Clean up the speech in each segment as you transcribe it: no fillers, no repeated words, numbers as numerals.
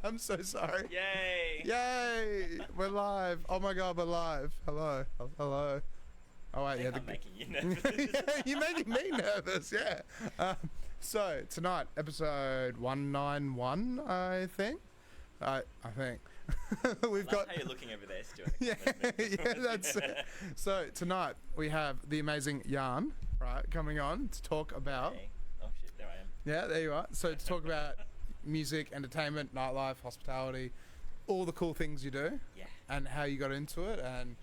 I'm so sorry. Yay! Yay! We're live. Oh my god, we're live. Hello. Hello. Oh wait, yeah. I'm making you nervous. Yeah, you're making me nervous, yeah. So, tonight, episode 191, I think. I think we've Love got. how you're looking over there, Stuart. Yeah, yeah, that's it. So tonight we have the amazing Jan, right, coming on to talk about. Hey. Oh shit, there I am. Yeah, there you are. So to talk about music, entertainment, nightlife, hospitality, all the cool things you do, Yeah. and how you got into it, and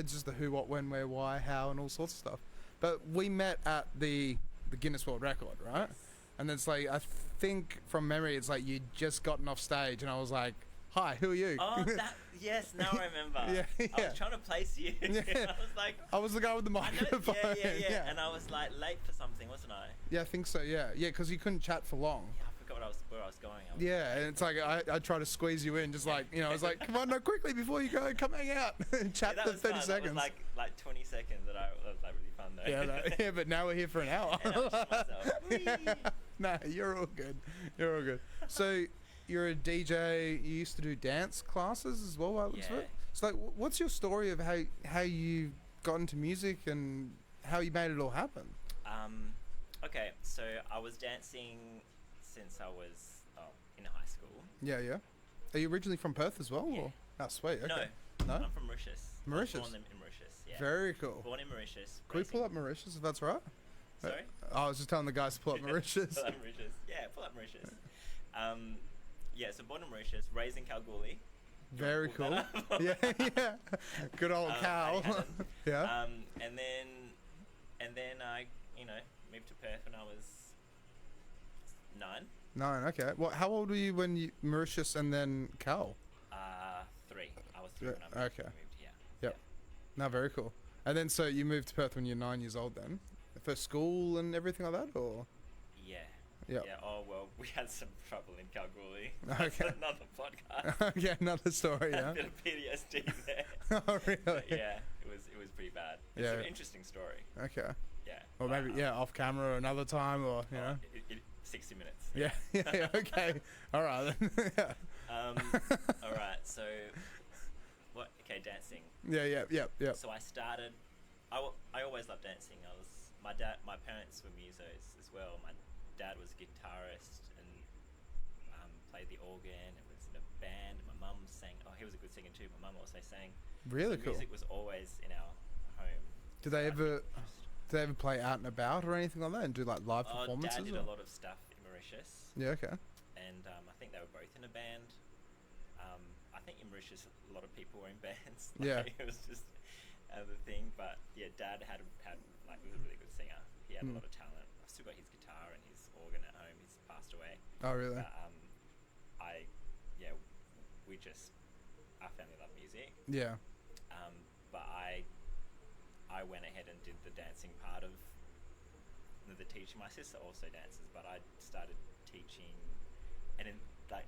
just the who, what, when, where, why, how, and all sorts of stuff. But we met at the Guinness World Record, right? Yes. And it's like, I think from memory, it's like you'd just gotten off stage, and I was like, "Hi, who are you?" Oh, yes, now I remember. Yeah. I was trying to place you. Yeah. I was like, I was the guy with the I know, microphone. yeah. And I was like late for something, wasn't I? Yeah, I think so. Yeah, because you couldn't chat for long. Yeah, I forgot where I was going. Yeah, and it's like I try to squeeze you in, just like I was like, "Come on, no, quickly before you go, come hang out, and chat that for was 30 fun. seconds." That was like 20 seconds. That was like really fun though. Yeah, yeah, but now we're here for an hour. And I was just myself. Yeah. No, you're all good. You're all good. So you're a DJ. You used to do dance classes as well, by the looks of Yeah. it. So like, what's your story of how you got into music and how you made it all happen? Okay, so I was dancing since I was in high school. Yeah, yeah. Are you originally from Perth as well? Yeah. Or? Oh, sweet. Okay. No, No? I'm from Mauritius. Mauritius? I was born in Mauritius, yeah. Very cool. Born in Mauritius. Can we pull up Mauritius if that's right? Sorry? I was just telling the guys to pull up Mauritius. Pull up Mauritius. Yeah, pull up Mauritius. Yeah, so born in Mauritius, raised in Kalgoorlie. Very Pull cool. that up. Yeah, yeah. Good old cow. Yeah. And then I, moved to Perth when I was 9. 9. Okay. Well, how old were you when you Mauritius and then Cal? 3. I was 3 when I moved. Okay. Moved here. Yep. No, very cool. And then so you moved to Perth when you're 9 years old then? For school and everything like that, or? Yeah. Yep. Yeah. Oh well, we had some trouble in Kalgoorlie. Okay. That's another podcast. Okay, another story, A yeah. bit of PTSD there. Oh, really? But yeah, it was pretty bad. It's Yeah. an interesting story. Okay. Yeah. Or maybe, yeah, off camera another time, or, you know. 60 minutes. Yeah, yeah, okay. All right, then. Yeah. All right. So, what? Okay, dancing. Yeah. So I started. I always loved dancing. My parents were musos as well. My dad was a guitarist and played the organ and was in a band. My mum sang. Oh, he was a good singer too. My mum also sang. Really So cool. music was always in our home. Did they ever play out and about or anything like that and do like live performances? Dad did or? a lot of stuff in Mauritius. Yeah, okay. And I think they were both in a band. I think in Mauritius a lot of people were in bands. Yeah. It was just the thing. But yeah, Dad had like, he was a really good singer. He had a lot of talent. I've still got his guitar and his organ at home. He's passed away. Oh, really? But our family loved music. Yeah. But I went ahead and did the dancing part of the teaching. My sister also dances, but I started teaching and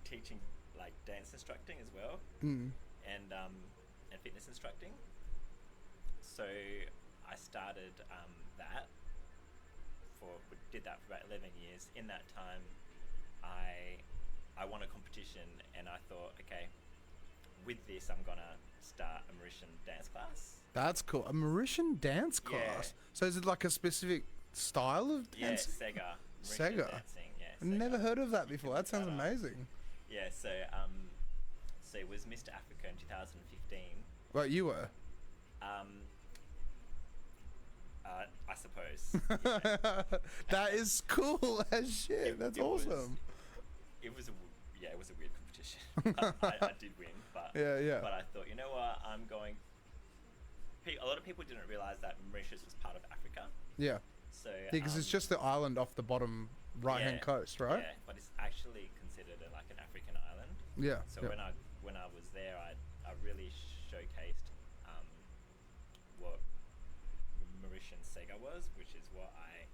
teaching like dance instructing as well, and fitness instructing. So I started that did that for about 11 years. In that time, I won a competition, and I thought, okay, with this, I'm gonna start a Mauritian dance class. That's cool. A Mauritian dance class. Yeah. So is it like a specific style of Yeah, dancing? Sega. Sega. Mauritian dancing. Yeah. I've never Sega. heard of that before. That sounds Shout out. amazing. Yeah. So it was Mr. Africa in 2015. Well, you were. I suppose. That is cool as shit. That's awesome. It was a weird competition. I did win, but Yeah. But I thought, you know what, I'm going. A lot of people didn't realize that Mauritius was part of Africa. Yeah. So Because it's just the island off the bottom right-hand coast, right? Yeah, but it's actually considered like an African island. Yeah. So yeah. when I was there, I really showcased what Mauritian Sega was, which is what I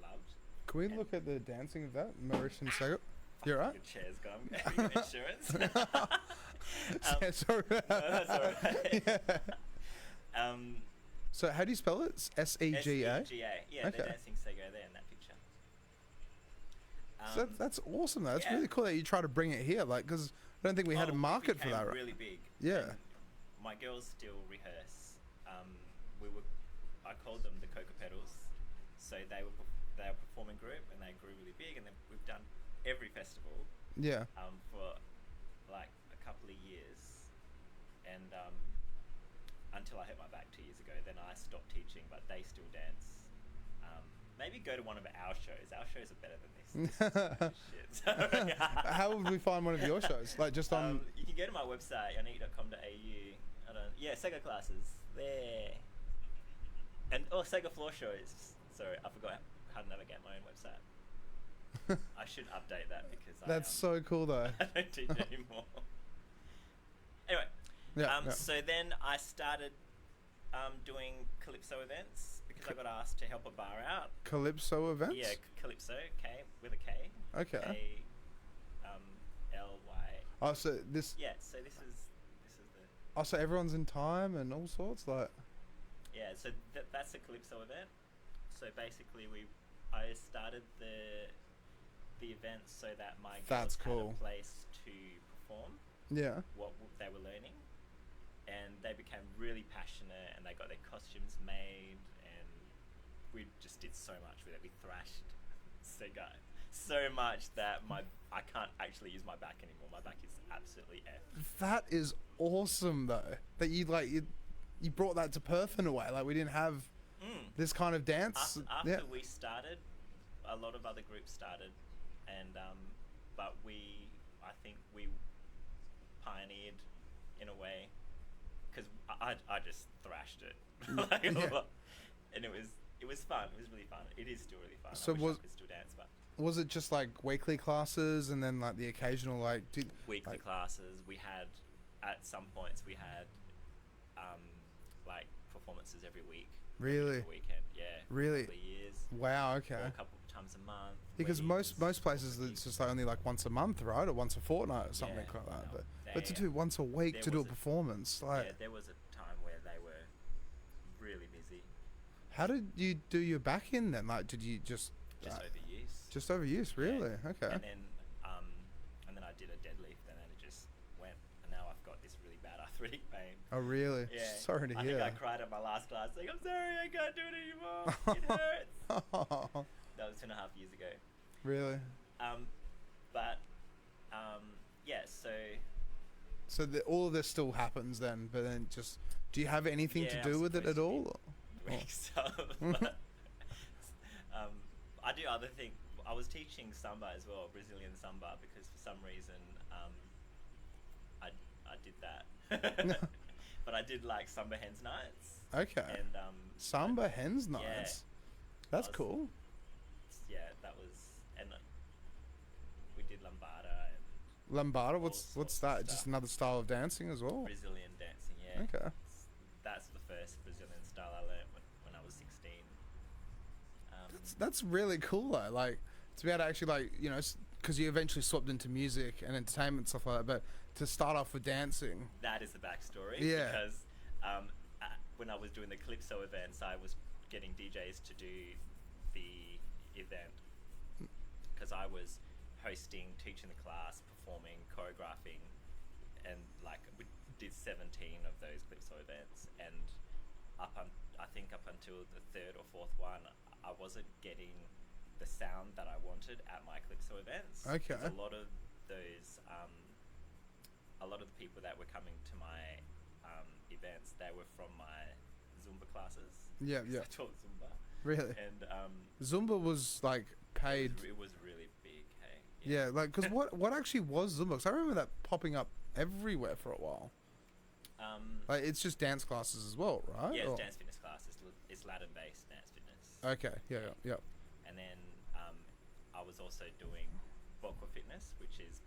loved. Can we look at the dancing of that Mauritian Sega? You alright? Good chair's gone. Have you got insurance? Yeah, sorry. No, that's alright. Yeah. So how do you spell it? Sega? Sega. Yeah, Okay. they're dancing Sega there in that picture. So that's awesome though. That's yeah. really cool that you try to bring it here, like, because I don't think we had a market for became that. Right? really big. Yeah. And my girls still rehearse. I called them the Coca Pedals. So they were a performing group and they grew really big, and then we've done every festival Yeah. for like and until I hurt my back 2 years ago. Then I stopped teaching, but they still dance. Maybe go to one of our shows. Our shows are better than this. Shit. So, How would we find one of your shows? Like just on... you can go to my website, yanique.com.au. Sega classes. There. And Sega floor shows. Sorry, I forgot how to navigate my own website. I should update that because That's so cool though. I don't teach anymore. Anyway, so then I started doing Calypso events because I got asked to help a bar out. Calypso events? Yeah, Calypso, K with a K. Okay. L-Y. Oh, so this... Yeah, so this is the... Oh, so everyone's in time and all sorts, like... Yeah, so that's a Calypso event. So basically I started the event so that my girls had a place to perform. Yeah. What they were learning. And they became really passionate and they got their costumes made and we just did so much with it. We thrashed Sega so much that I can't actually use my back anymore. My back is absolutely F. That is awesome though. That you brought that to Perth in a way. Like we didn't have this kind of dance. After we started, a lot of other groups started and but I think we pioneered in a way. Because I just thrashed it, and it was fun. It was really fun. It is still really fun. So I wish I could still dance, but was it just like weekly classes and then like the occasional weekly classes? We had at some points we had like performances every week. Really? Every weekend, yeah. Really? A couple of years. Wow. Okay. Or a couple of times a month. Because most places it's just like only like once a month, right, or once a fortnight or something like that. But to do once a week to do a performance, like there was a time where they were really busy. How did you do your back in then? Like, did you just overuse? Just overuse, really? Yeah. Okay. And then I did a deadlift, and then it just went. And now I've got this really bad arthritic pain. Oh, really? Yeah. Sorry to hear. I think I cried at my last class, like, I'm sorry, I can't do it anymore. It hurts. That was 2.5 years ago. Really? Yeah. So all of this still happens then, but then just do you have anything to do with it at all? I do other things. I was teaching samba as well, Brazilian samba, because for some reason I did that. But I did like Samba Hens Nights. Okay. And Samba Hens Nights. Yeah, that's cool. Yeah, that was, and we did lambada. Lambada, what's that? Just another style of dancing as well? Brazilian dancing, yeah. Okay. That's the first Brazilian style I learned when I was 16. That's really cool though. Like to be able to actually because you eventually swapped into music and entertainment and stuff like that. But to start off with dancing. That is the backstory. Yeah. Because when I was doing the Calypso events, I was getting DJs to do the event because I was hosting, teaching the class, performing, choreographing, and like we did 17 of those Calypso events. And I think up until the third or fourth one, I wasn't getting the sound that I wanted at my Calypso events. Okay. A lot of those, a lot of the people that were coming to my events, they were from my Zumba classes. Yeah, yeah. I taught Zumba. Really? And Zumba was like paid. It was really big. Hey. Yeah, like because what actually was Zumba? Because I remember that popping up everywhere for a while. Like it's just dance classes as well, right? Yeah, it's dance fitness classes. It's Latin-based dance fitness. Okay. Yeah. And then I was also doing Bokwa Fitness, which is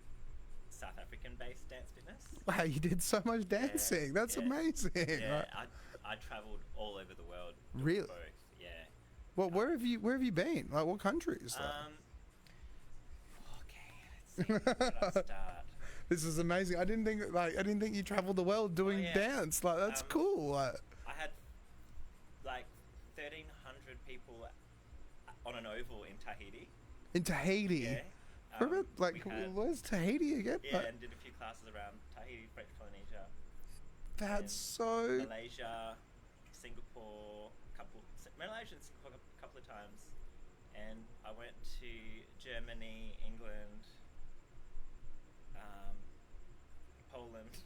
South African-based dance fitness. Wow, you did so much dancing. That's amazing. Yeah, right? I travelled all over the world. Really? Both. Yeah. Well, where have you been? Like what countries? Okay. Let's see. Where did I start? This is amazing. I didn't think you traveled the world doing dance. Like that's cool. Like, I had like 1,300 people on an oval in Tahiti. In Tahiti. Yeah. Where's Tahiti again? Yeah, and did a few classes around Tahiti, French Polynesia. That's so. Malaysia, Singapore, Malaysia a couple of times, and I went to Germany, England, Poland,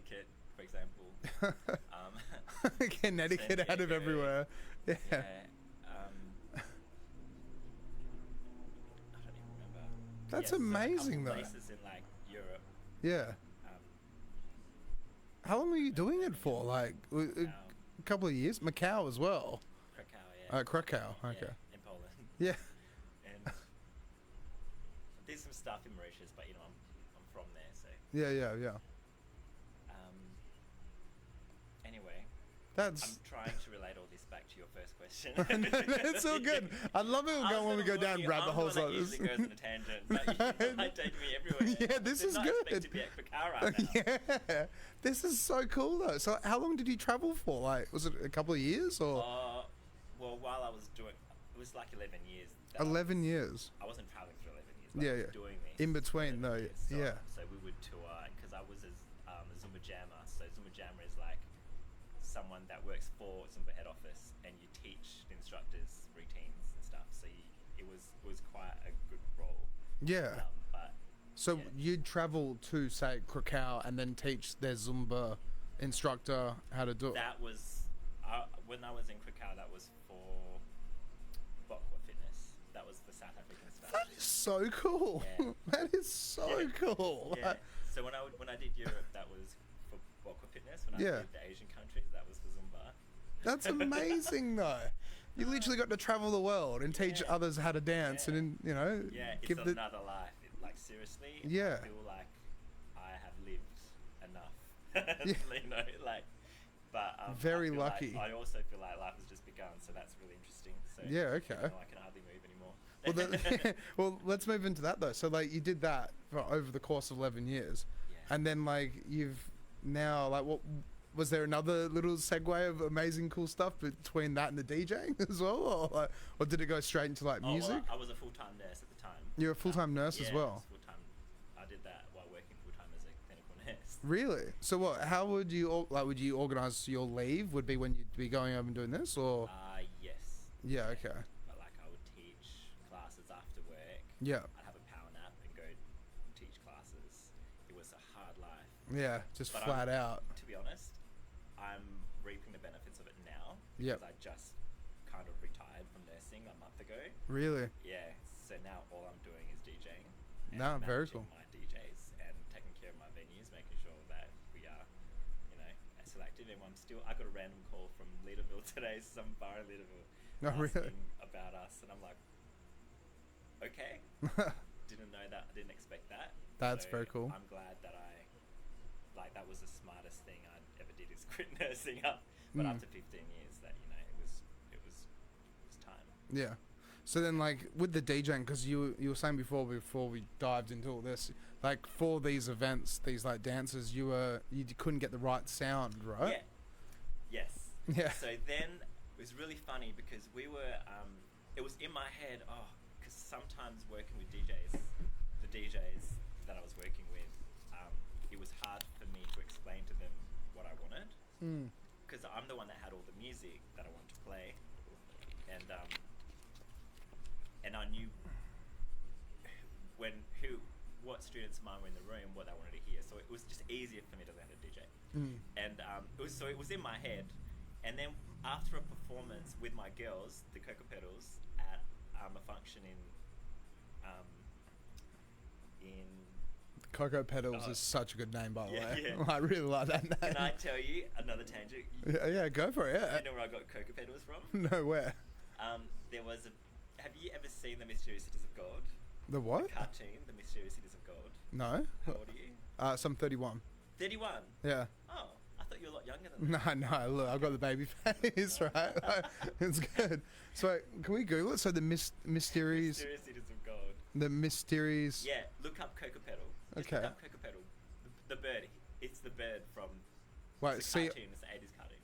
Connecticut, for example. Connecticut out of everywhere. Yeah. Yeah. I don't even remember. That's So a amazing, couple though. places in like Europe. Yeah. Um, How long were you doing it for? Like a couple of years? Macau as well. Krakow, yeah. Krakow. Okay. Yeah, in Poland. Yeah. And I did some stuff in Mauritius, but I'm from there, so. Yeah. Anyway, That's. I'm trying to relate all this back to your first question. It's all good. I love it when we go down rabbit holes like this. Usually goes on a tangent, but you like take me everywhere. Yeah, this is not good. Expect to be at Krakow right now. Yeah, this is so cool though. So, how long did you travel for? Like, was it a couple of years or? Well, while I was doing, it was like 11 years. 11 years. I wasn't traveling for 11 years. But Yeah, I was yeah. doing this In between, for 11 though. years. So, Yeah. So we would tour because I was a Zumba jammer. So Zumba jammer is like someone that works for Zumba head office, and you teach the instructors routines and stuff. So it was quite a good role. Yeah. But So yeah. you'd travel to say Krakow and then teach their Zumba instructor how to do it. That was when I was in Krakow. That was for Bokwa Fitness. That was the South African stuff. That is so cool. Yeah. That is so cool. Yeah. So when I did Europe, that was for Bokwa Fitness. When I Yeah. did the Asian countries, that was for Zumba. That's amazing though. You literally got to travel the world and teach Yeah. others how to dance Yeah. and then, Yeah, it's give the another life. Like seriously, Yeah. I feel like I have lived enough. Yeah. You know, like. But Very I feel lucky. Like, I also feel like life has just begun, so that's really interesting. So Yeah, okay. even though I can hardly move anymore. well, well, let's move into that though. So like you did that for over the course of 11 years. Yeah. And then like you've now like what was there another little segue of amazing cool stuff between that and the DJing as well, or did it go straight into like music? Well, I was a full-time nurse at the time. You're a full-time nurse as Yeah, well. full-time. I did that while working full-time as a clinical nurse. Really? So what? How would you would you organise your leave? Would be when you'd be going over and doing this, or? Yes. Yeah. Okay. But like I would teach classes after work. Yeah. I'd have a power nap and go teach classes. It was a hard life. Yeah. Just But flat out. To be honest, I'm reaping the benefits of it now Yep. because I just kind of retired from nursing a month ago. Really? Yeah, so now all I'm doing is DJing. And No, very managing cool. my DJs and taking care of my venues, making sure that we are, selective. And I got a random call from Leaderville today, some bar in Leaderville, Oh, really? asking about us, and I'm like, okay, didn't know that, I didn't expect that. That's So very cool. I'm glad that that was the smartest thing I ever did is quit nursing up. But Mm. after 15 years, that it was time. Yeah. So then, like with the DJing, because you were saying before we dived into all this, like for these events, these like dances, you couldn't get the right sound, right? Yeah. Yes. Yeah. So then it was really funny because we were, it was in my head, because sometimes working with DJs, the DJs that I was working with, it was hard for me to explain to them what I wanted. Because I'm the one that had all the music that I wanted to play, and I knew what students of mine were in the room, what they wanted to hear. So it was just easier for me to learn to DJ. And it was in my head. And then after a performance with my girls, the Cocoa Petals, at a function in Cocoa Petals is such a good name, by the way. Yeah. I really like that name. Can I tell you another tangent? Yeah, go for it. You know where I got Cocoa Petals from? Nowhere. There was have you ever seen The Mysterious Cities of Gold? The what? The cartoon, The Mysterious Cities of Gold. No. How old are you? Some 31. 31? Yeah. Oh, I thought you were a lot younger than that. No, look, I've got the baby face, right? It's good. So, can we Google it? So, the mysterious... Mysterious Cities of Gold. The mysterious... Yeah, look up Cocoa Petal. Just Okay. look up Cocoa Petal. The bird. It's the bird from... Wait, it's a cartoon. It's an 80s cartoon.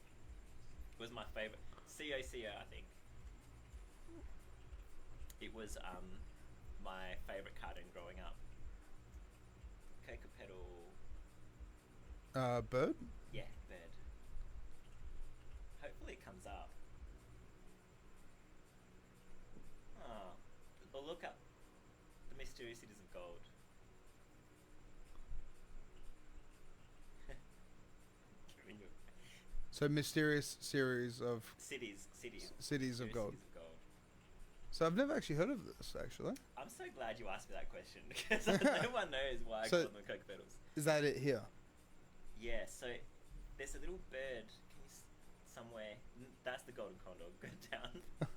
It was my favourite. C-O-C-O, I think. It was my favourite cartoon growing up. Cocoa Petal... bird? Yeah, bird. Hopefully it comes up. Oh, or look up The Mysterious Cities of Gold. So mysterious series of Cities cities of gold. Cities of gold. So I've never actually heard of this actually. I'm so glad you asked me that question because no one knows why I So- call them cocoa petals. Is that it here? Yeah, so there's a little bird. Can you somewhere? That's the golden condor. Go down.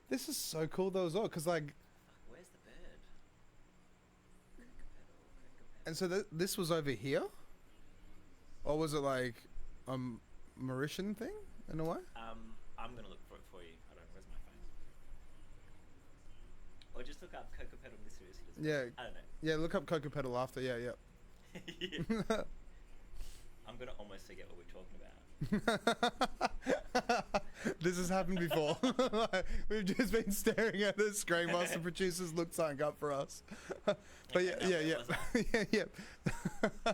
This is so cool though as well, because like, Fuck, where's the bird? Cocoa petal, cocoa petal. and so this was over here, or was it like a Mauritian thing in a way? I'm gonna look for it for you. I don't know. Where's my phone? Or just look up cocoa petal mysteries. Yeah. I don't know. Yeah, look up cocoa petal after. Yeah, yeah. Yeah. I'm gonna almost forget what we're talking about. This has happened before. Like, we've just been staring at the screen whilst the producers look something up for us. But yeah, no, yeah, it yeah, wasn't. yeah, yeah.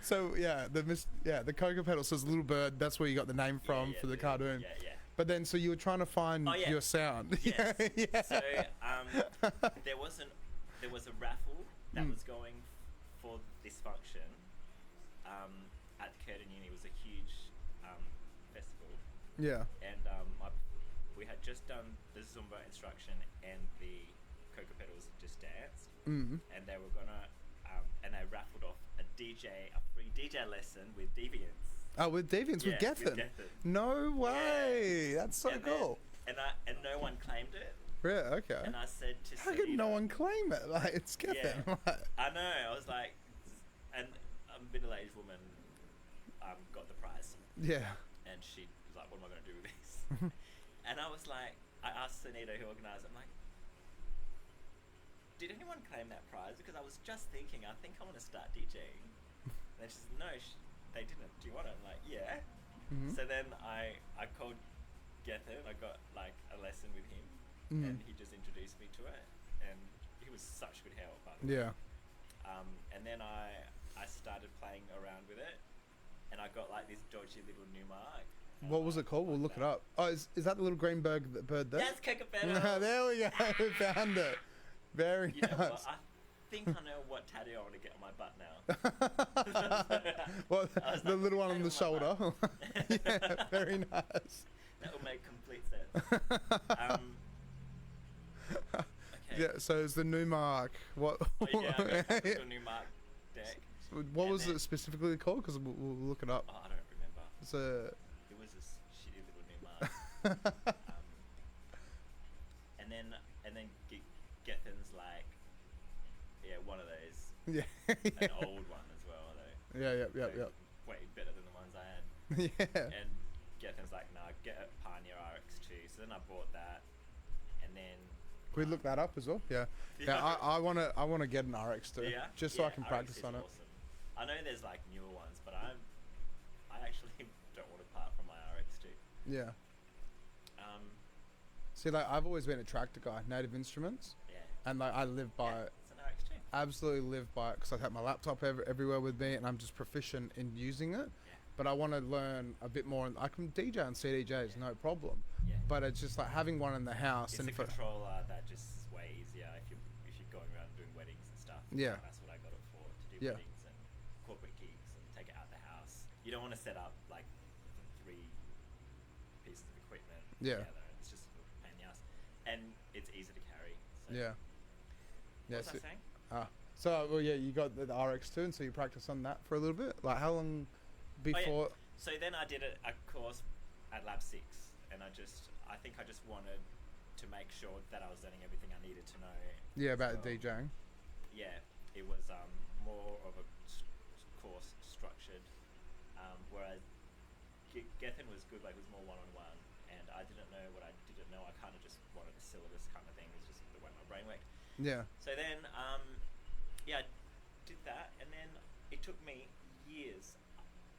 So yeah, the cocoa petal. So it's a little bird. That's where you got the name from for the cartoon. Yeah, yeah. But then, so you were trying to find Oh, yeah. your sound. Yes. Yeah. So there was a raffle that was going for this function at Curtin Uni. It was a huge festival, Yeah. and we had just done the Zumba instruction and the cocoa petals just danced, Mm. and they were gonna and they raffled off a free DJ lesson with Deviants. Oh, with Deviants, with Yeah, Gethin. with Gethin. No way. That's so And cool. Then, and no one claimed it. Yeah. Okay. And I said to How could no Selena- one claim it? Like, it's Gethin. Yeah. Like, I know. I was like, and a middle-aged woman got the prize, yeah. and she was like, "What am I going to do with this?" And I was like, I asked Sunita who organised it. I'm like, "Did anyone claim that prize?" Because I was just thinking, I think I want to start DJing. And she said, "No, they didn't. Do you want it?" I'm like, "Yeah." Mhm. So then I called Gethin. I got like a lesson with him, and he just introduced me to it, and he was such good help. By the way. Yeah. And then I started playing around with it, and I got like this dodgy little new mark. What was it called? We'll look it up. Oh, is that the little green bird there? That's cocoa petal. There we go. We found it. Very You know nice. what? I think I know what tattoo I want to get on my butt now. Well, I was the like, little one on tattoo the on my shoulder. Yeah, very nice. That will make complete sense. Okay. Yeah, so it's the new mark. What? Oh, yeah, I got a little new mark deck. What And was then- it specifically called? Because we'll look it up. Oh, I don't remember. It's a. It was a shitty little new mark. And then Gethin's like, yeah, one of those. Yeah. An old one as well, though. Yeah. So Yeah. way better than the ones I had. Yeah. And Gethin's like, nah, get a Pioneer RX2. So then I bought that, and then. Can we look that up as well? Yeah. Yeah. I wanna get an RX too. Yeah, Just so I yeah, can RX practice is on it. awesome. I know there's like newer ones, but I actually don't want to part from my RX2. Yeah. Um, See, like I've always been a tractor guy, Native Instruments, yeah. and like I live by Yeah, it. it's an RX2. Absolutely live by it because I have my laptop everywhere with me, and I'm just proficient in using it. Yeah. But I want to learn a bit more. I can DJ on CDJs, no problem. Yeah. But it's just like having one in the house It's and a controller that just is way easier if you're going around doing weddings and stuff. Yeah. That's what I got it for, to do Yeah. weddings and corporate gigs and take it out the house. You don't want to set up like 3 pieces of equipment Yeah. together. It's just a pain in the ass. And it's easy to carry. So yeah. Yeah. What was I saying? So well, yeah, you got the RX2, and so you practice on that for a little bit. Like how long before? So then I did a course at Lab 6, and I think I just wanted to make sure that I was learning everything I needed to know. Yeah, as about well. DJing. Yeah, it was more of a course structured, whereas Gethin was good, like it was more one-on-one, and I didn't know what I didn't know. I kind of just wanted a syllabus kind of thing. It was just the way my brain worked. Yeah. So then, yeah, I did that, and then it took me years.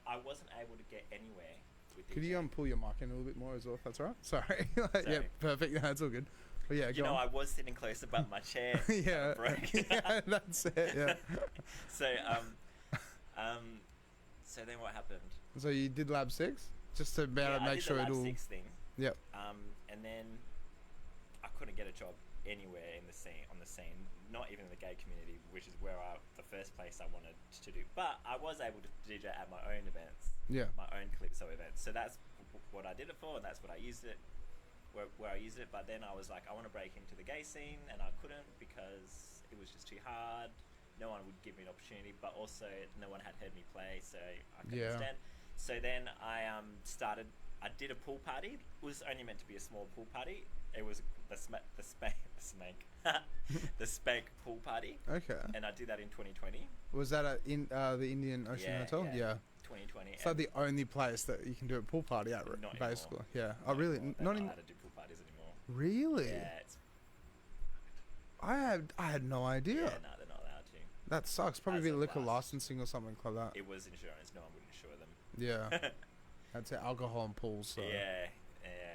I wasn't able to get anywhere with Could you DJing. pull your mic in a little bit more as well, if that's alright? Sorry. Like, yeah, Sorry. perfect. Yeah, it's all good. But yeah, You go know, I on. was sitting closer, but my chair Yeah. broke. Yeah, that's it. Yeah. So, so then what happened? So you did Lab 6 just to be able to I make did sure the it Lab all. 6 thing. Yep. And then I couldn't get a job anywhere in the scene, not even in the gay community, which is where the first place I wanted to do. But I was able to DJ at my own events. Yeah. my own calypso events. So that's what I did it for, and that's what I used it. Where I used it, but then I was like, I want to break into the gay scene, and I couldn't because it was just too hard. No one would give me an opportunity, but also no one had heard me play, so I couldn't understand. So then I started. I did a pool party. It was only meant to be a small pool party. It was the Spank the Spank pool party. Okay. And I did that in 2020. Was that in the Indian Ocean Hotel? Yeah. 2020. It's like the only place that you can do a pool party at, basically. Yeah. Oh, really? Not allowed to do pool parties anymore. Really? Yeah. It's I had no idea. Yeah, no, they're not allowed to. That sucks. Probably As be of liquor last- licensing or something like that. It was insurance. No one would insure them. Yeah. That's it. Alcohol and pools. So. Yeah.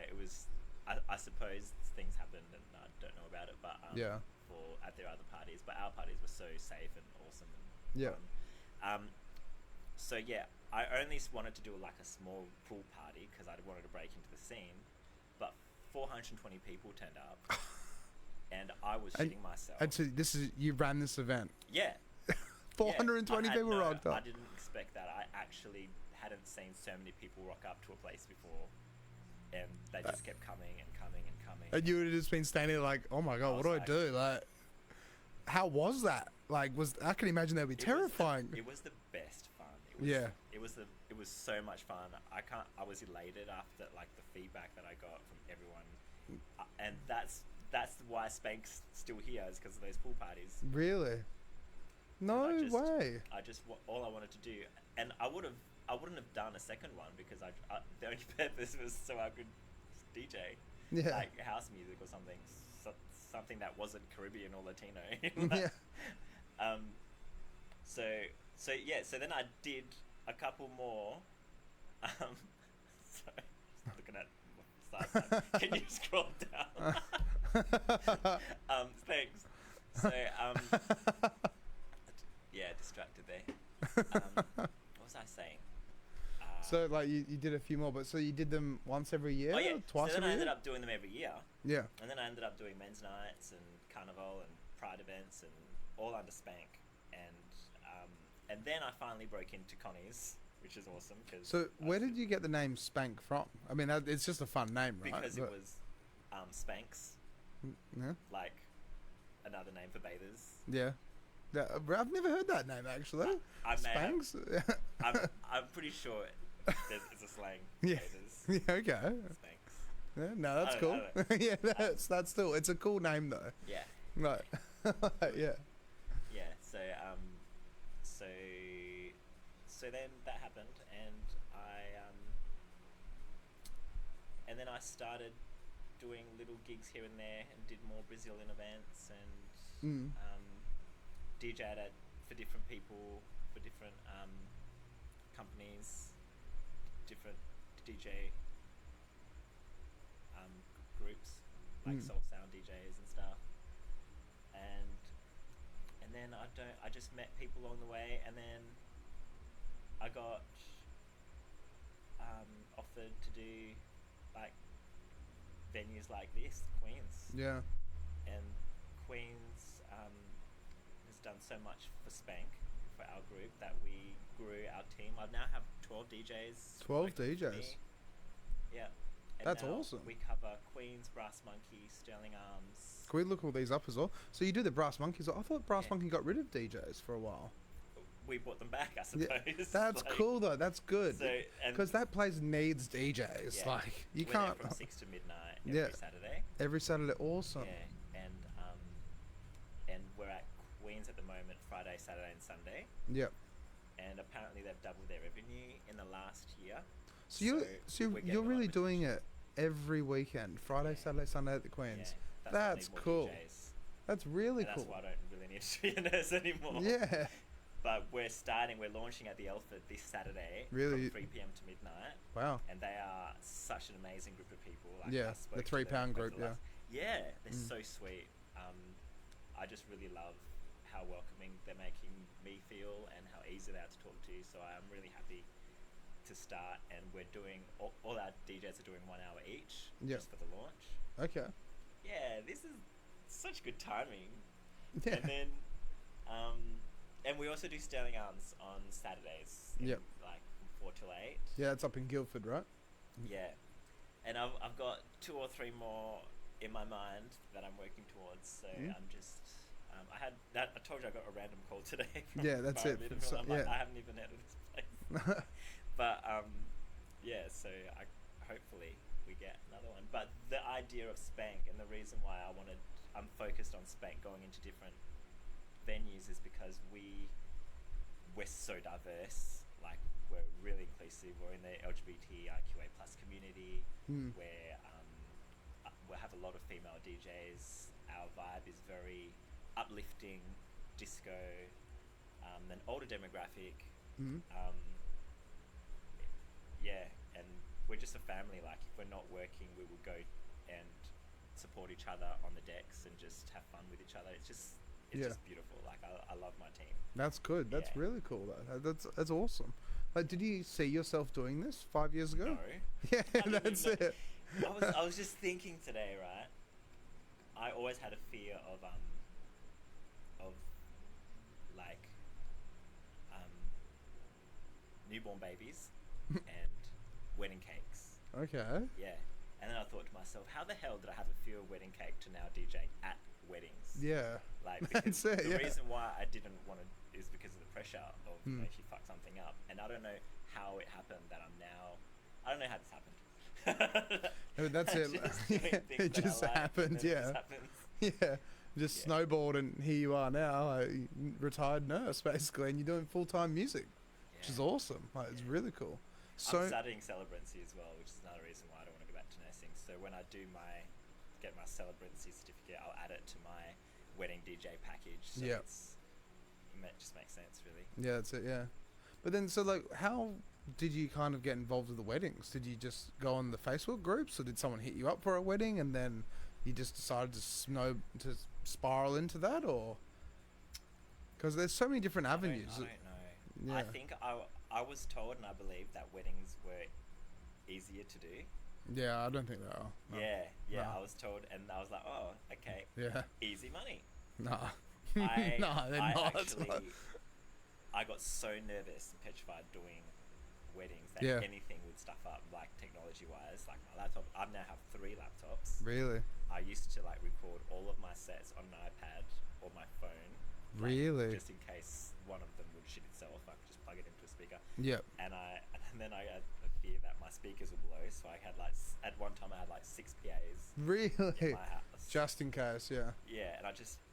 It was. I suppose things happened and I don't know about it, but yeah. For at their other parties, but our parties were so safe and awesome. And yeah. fun. So yeah, I only wanted to do like a small pool party because I wanted to break into the scene, but 420 people turned up, and I was shitting myself. And so you ran this event. Yeah. 420 people rocked up. I didn't expect that. I actually hadn't seen so many people rock up to a place before, and they just kept coming and coming and coming. And you would have just been standing there like, oh my god, what do I do? Like, how was that? Like, I can imagine that would be terrifying. It was the best fun. It was so much fun. I was elated after like the feedback that I got from everyone, and that's why Spank's still here, is because of those pool parties. Really? No way. All I wanted to do, and I wouldn't have done a second one because the only purpose was so I could DJ, like house music or something, something that wasn't Caribbean or Latino. Yeah. So then I did a couple more. Sorry, just looking at my side. Can you scroll down? Thanks. So yeah, distracted there. What was I saying? So like you did a few more, but so you did them once every year? Oh yeah, twice so then every I ended year? up doing them every year. Yeah. And then I ended up doing men's nights and carnival and pride events and all under Spank. And then I finally broke into Connie's, which is awesome. So where did you get the name Spank from? I mean, it's just a fun name, right? Because it was Spanks, yeah. like another name for bathers. Yeah. I've never heard that name actually. Spanks? I'm pretty sure it's a slang. Yeah. Bathers. Yeah. Okay. Spanks. Yeah, no, that's cool. Yeah, that's still, it's a cool name though. Yeah. Right. Yeah. Yeah. So then that happened, and then I started doing little gigs here and there, and did more Brazilian events, and DJ'd for different people, for different companies, different DJ groups like Soul Sound DJs and stuff, and then I just met people along the way, and then I got offered to do like venues like this, Queens. Yeah. And Queens has done so much for Spank, for our group, that we grew our team. I now have 12 DJs. 12 DJs. Yeah. And that's now awesome. We cover Queens, Brass Monkey, Stirling Arms. Can we look all these up as well? So you do the Brass Monkeys. I thought Brass Monkey got rid of DJs for a while. We brought them back, I suppose. Yeah, that's like, cool though. That's good. Because that place needs DJs. Yeah, like you we're can't. There from 6 to midnight every Saturday. Every Saturday, awesome. Yeah, and we're at Queens at the moment, Friday, Saturday, and Sunday. Yep. And apparently they've doubled their revenue in the last year. So you're really doing it every weekend, Friday, Saturday, Sunday at the Queens. Yeah, that's cool. DJs. That's really cool. That's why I don't really need to be a nurse anymore. Yeah. But we're launching at the Elford this Saturday really? from 3 p.m. to midnight. Wow. And they are such an amazing group of people. Like yeah, the £3 group, yeah. Yeah, they're so sweet. I just really love how welcoming they're making me feel and how easy they are to talk to. So I'm really happy to start, and we're doing, all our DJs are doing 1 hour each just for the launch. Okay. Yeah, this is such good timing. Yeah. And then, and we also do Stirling Arms on Saturdays. Yep. Like 4 till 8. Yeah, it's up in Guildford, right? Yeah, and I've got 2 or 3 more in my mind that I'm working towards. So I'm just I had that. I told you I got a random call today. From Yeah, that's it. So, I'm like, I haven't even heard of this place. But yeah. So hopefully we get another one. But the idea of Spank and the reason why I'm focused on Spank going into different venues is because we're so diverse. Like, we're really inclusive. We're in the LGBTIQA plus community. Where we have a lot of female DJs. Our vibe is very uplifting, disco, an older demographic. Yeah, and we're just a family. Like, if we're not working, we will go and support each other on the decks and just have fun with each other. It's just beautiful. Like, I love my team. That's good. That's really cool, though. That's awesome. Like, did you see yourself doing this 5 years ago? No. Yeah, that's it. I was just thinking today, right? I always had a fear of like newborn babies and wedding cakes. Okay. Yeah. And then I thought to myself, how the hell did I have a fear of wedding cake to now DJing at weddings? Yeah. Like, because that's it, the reason why I didn't want to is because of the pressure of if you fuck something up. And I don't know how it happened that I don't know how this happened. No, that's it. It just happened, yeah. Yeah. Just snowballed, and here you are now, like, retired nurse, basically, and you're doing full-time music, which is awesome. Like, it's really cool. So I'm studying Celebrancy as well, which is another reason why I don't want to go back to nursing. So when I get my Celebrancy certificate, I'll add it to my wedding DJ package. So it just makes sense, really. Yeah, that's it, yeah. But then, so, like, how did you kind of get involved with the weddings? Did you just go on the Facebook groups, or did someone hit you up for a wedding, and then you just decided to spiral into that, or? Because there's so many different avenues. I don't know. Yeah. I think I was told, and I believe, that weddings were easier to do. Yeah, I don't think they are. No. Yeah, I was told, and I was like, oh, okay. Yeah. Easy money. Nah. No, they're not. I got so nervous and petrified doing weddings that anything would stuff up, like, technology-wise. Like, my laptop, I now have 3 laptops. Really? I used to, like, record all of my sets on an iPad or my phone. Like, really? Just in case one of them would shit itself, I could just plug it into a speaker. Yep. And then I had a fear that my speakers would blow, so I had, like, at one time I had, like, 6 PAs. Really? In my house. Just in case, yeah. Yeah, and I just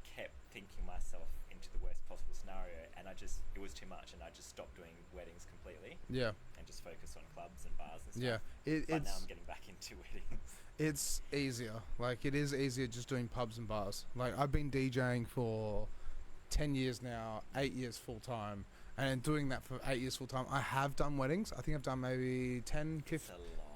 kept thinking myself into the worst possible scenario, and it was too much, and I just stopped doing weddings completely. Yeah. And just focus on clubs and bars and stuff. Yeah. But now I'm getting back into weddings. It's easier. Like, it is easier just doing pubs and bars. Like, I've been DJing for 10 years now, 8 years full time, and doing that for 8 years full time. I have done weddings. I think I've done maybe 10,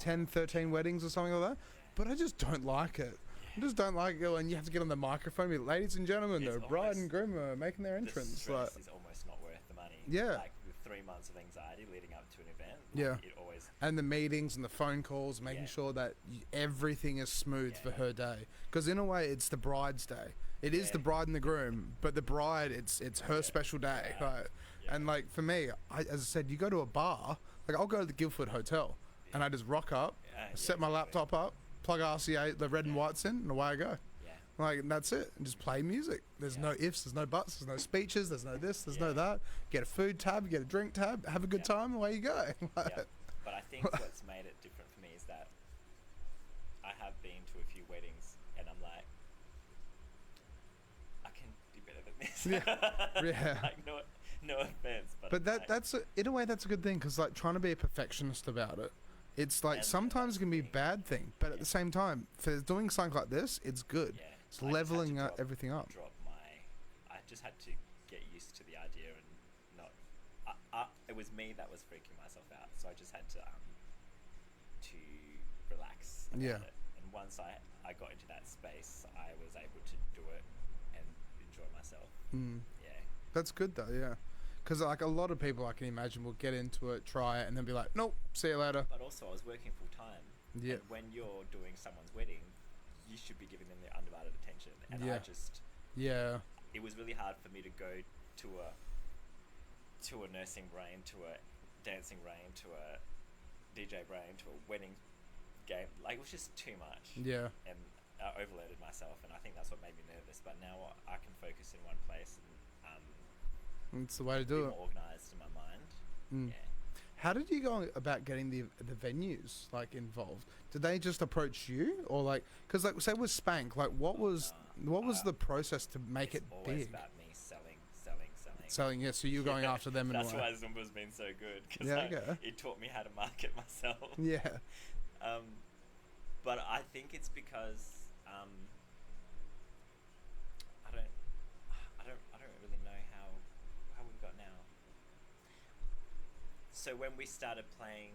13 weddings or something like that. But I just don't like it. I just don't like it when you have to get on the microphone and be, ladies and gentlemen, the bride and groom are making their entrance. The stress is almost not worth the money. Yeah. Like, with 3 months of anxiety leading up to an event. Yeah. It always... And the meetings and the phone calls, making sure that everything is smooth for her day. Because in a way, it's the bride's day. It is the bride and the groom, but the bride, it's her special day. Right? And, like, for me, as I said, you go to a bar, like, I'll go to the Guildford Hotel, and I just rock up, set my laptop up, plug RCA, the red and whites in, and away I go. Yeah. Like, and that's it. And just play music. There's no ifs, there's no buts, there's no speeches, there's no this, there's no that. Get a food tab, get a drink tab, have a good time, away you go. But I think what's made it different for me is that I have been to a few weddings, and I'm like, I can do better than this. Yeah. Like, no offense, but that's in a way that's a good thing, because, like, trying to be a perfectionist about it, it's like sometimes it can be a bad thing, but at the same time, for doing something like this, it's good. Yeah. It's leveling everything up. I just had to get used to the idea and not. It was me that was freaking myself out, so I just had to relax about it. And once I got into that space, I was able to do it and enjoy myself. Yeah. That's good though, yeah. Because, like, a lot of people, I can imagine, will get into it, try it, and then be like, nope, see you later. But also, I was working full time. Yeah. And when you're doing someone's wedding, you should be giving them the undivided attention. And I just... Yeah. It was really hard for me to go to a nursing brain, to a dancing Rain to a DJ Brain to a wedding game. Like, it was just too much. Yeah. And I overloaded myself, and I think that's what made me nervous. But now I can focus in one place and It's the way to be do it. more organised in my mind. Mm. Yeah. How did you go about getting the venues like involved? Did they just approach you, or like, because like say with Spank, like what was the process to make it It's always big? about me selling. Selling, yeah. So you're going after them in a That's way. why Zumba's been so good, because it taught me how to market myself. Yeah. But I think it's because I don't really know how we got now. So when we started playing,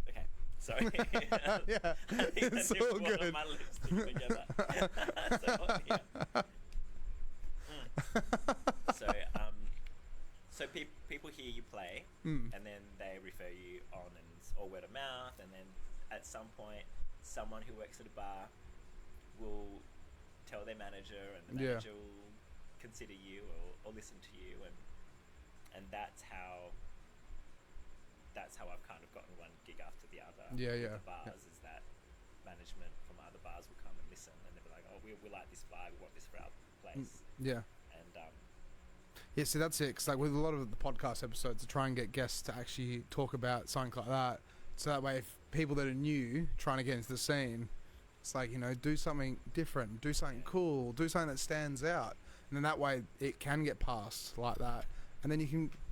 okay, sorry. Yeah, it's all good. My lips together. So people hear you play, and then they refer you on, and or word of mouth, and then at some point, someone who works at a bar will tell their manager, and the manager will consider you or listen to you, and that's how I've kind of gotten one gig after the other. Yeah. With the bars is that management from other bars will come and listen, and they'll be like, oh, we like this vibe, we want this for our place. Yeah. And Yeah, see, that's it. Because like with a lot of the podcast episodes, to try and get guests to actually talk about something like that, so that way, if people that are new trying to get into the scene, it's like, you know, do something different, do something cool, do something that stands out, and then that way it can get passed like that, and then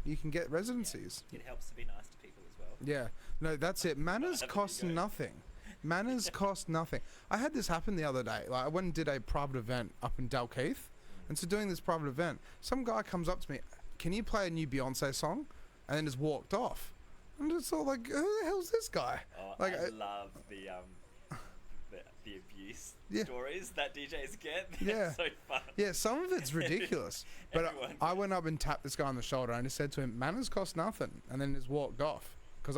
you can get residencies. It helps to be nice to people as well. Yeah, no, that's it. Manners cost nothing. Manners cost nothing. I had this happen the other day. Like I went and did a private event up in Dalkeith. And so doing this private event, some guy comes up to me, can you play a new Beyonce song? And then just walked off. I'm just all like, who the hell's this guy? Oh, like, I love the abuse stories that DJs get. Yeah. So fun. Yeah, some of it's ridiculous. But I went up and tapped this guy on the shoulder and I said to him, manners cost nothing. And then just walked off. Because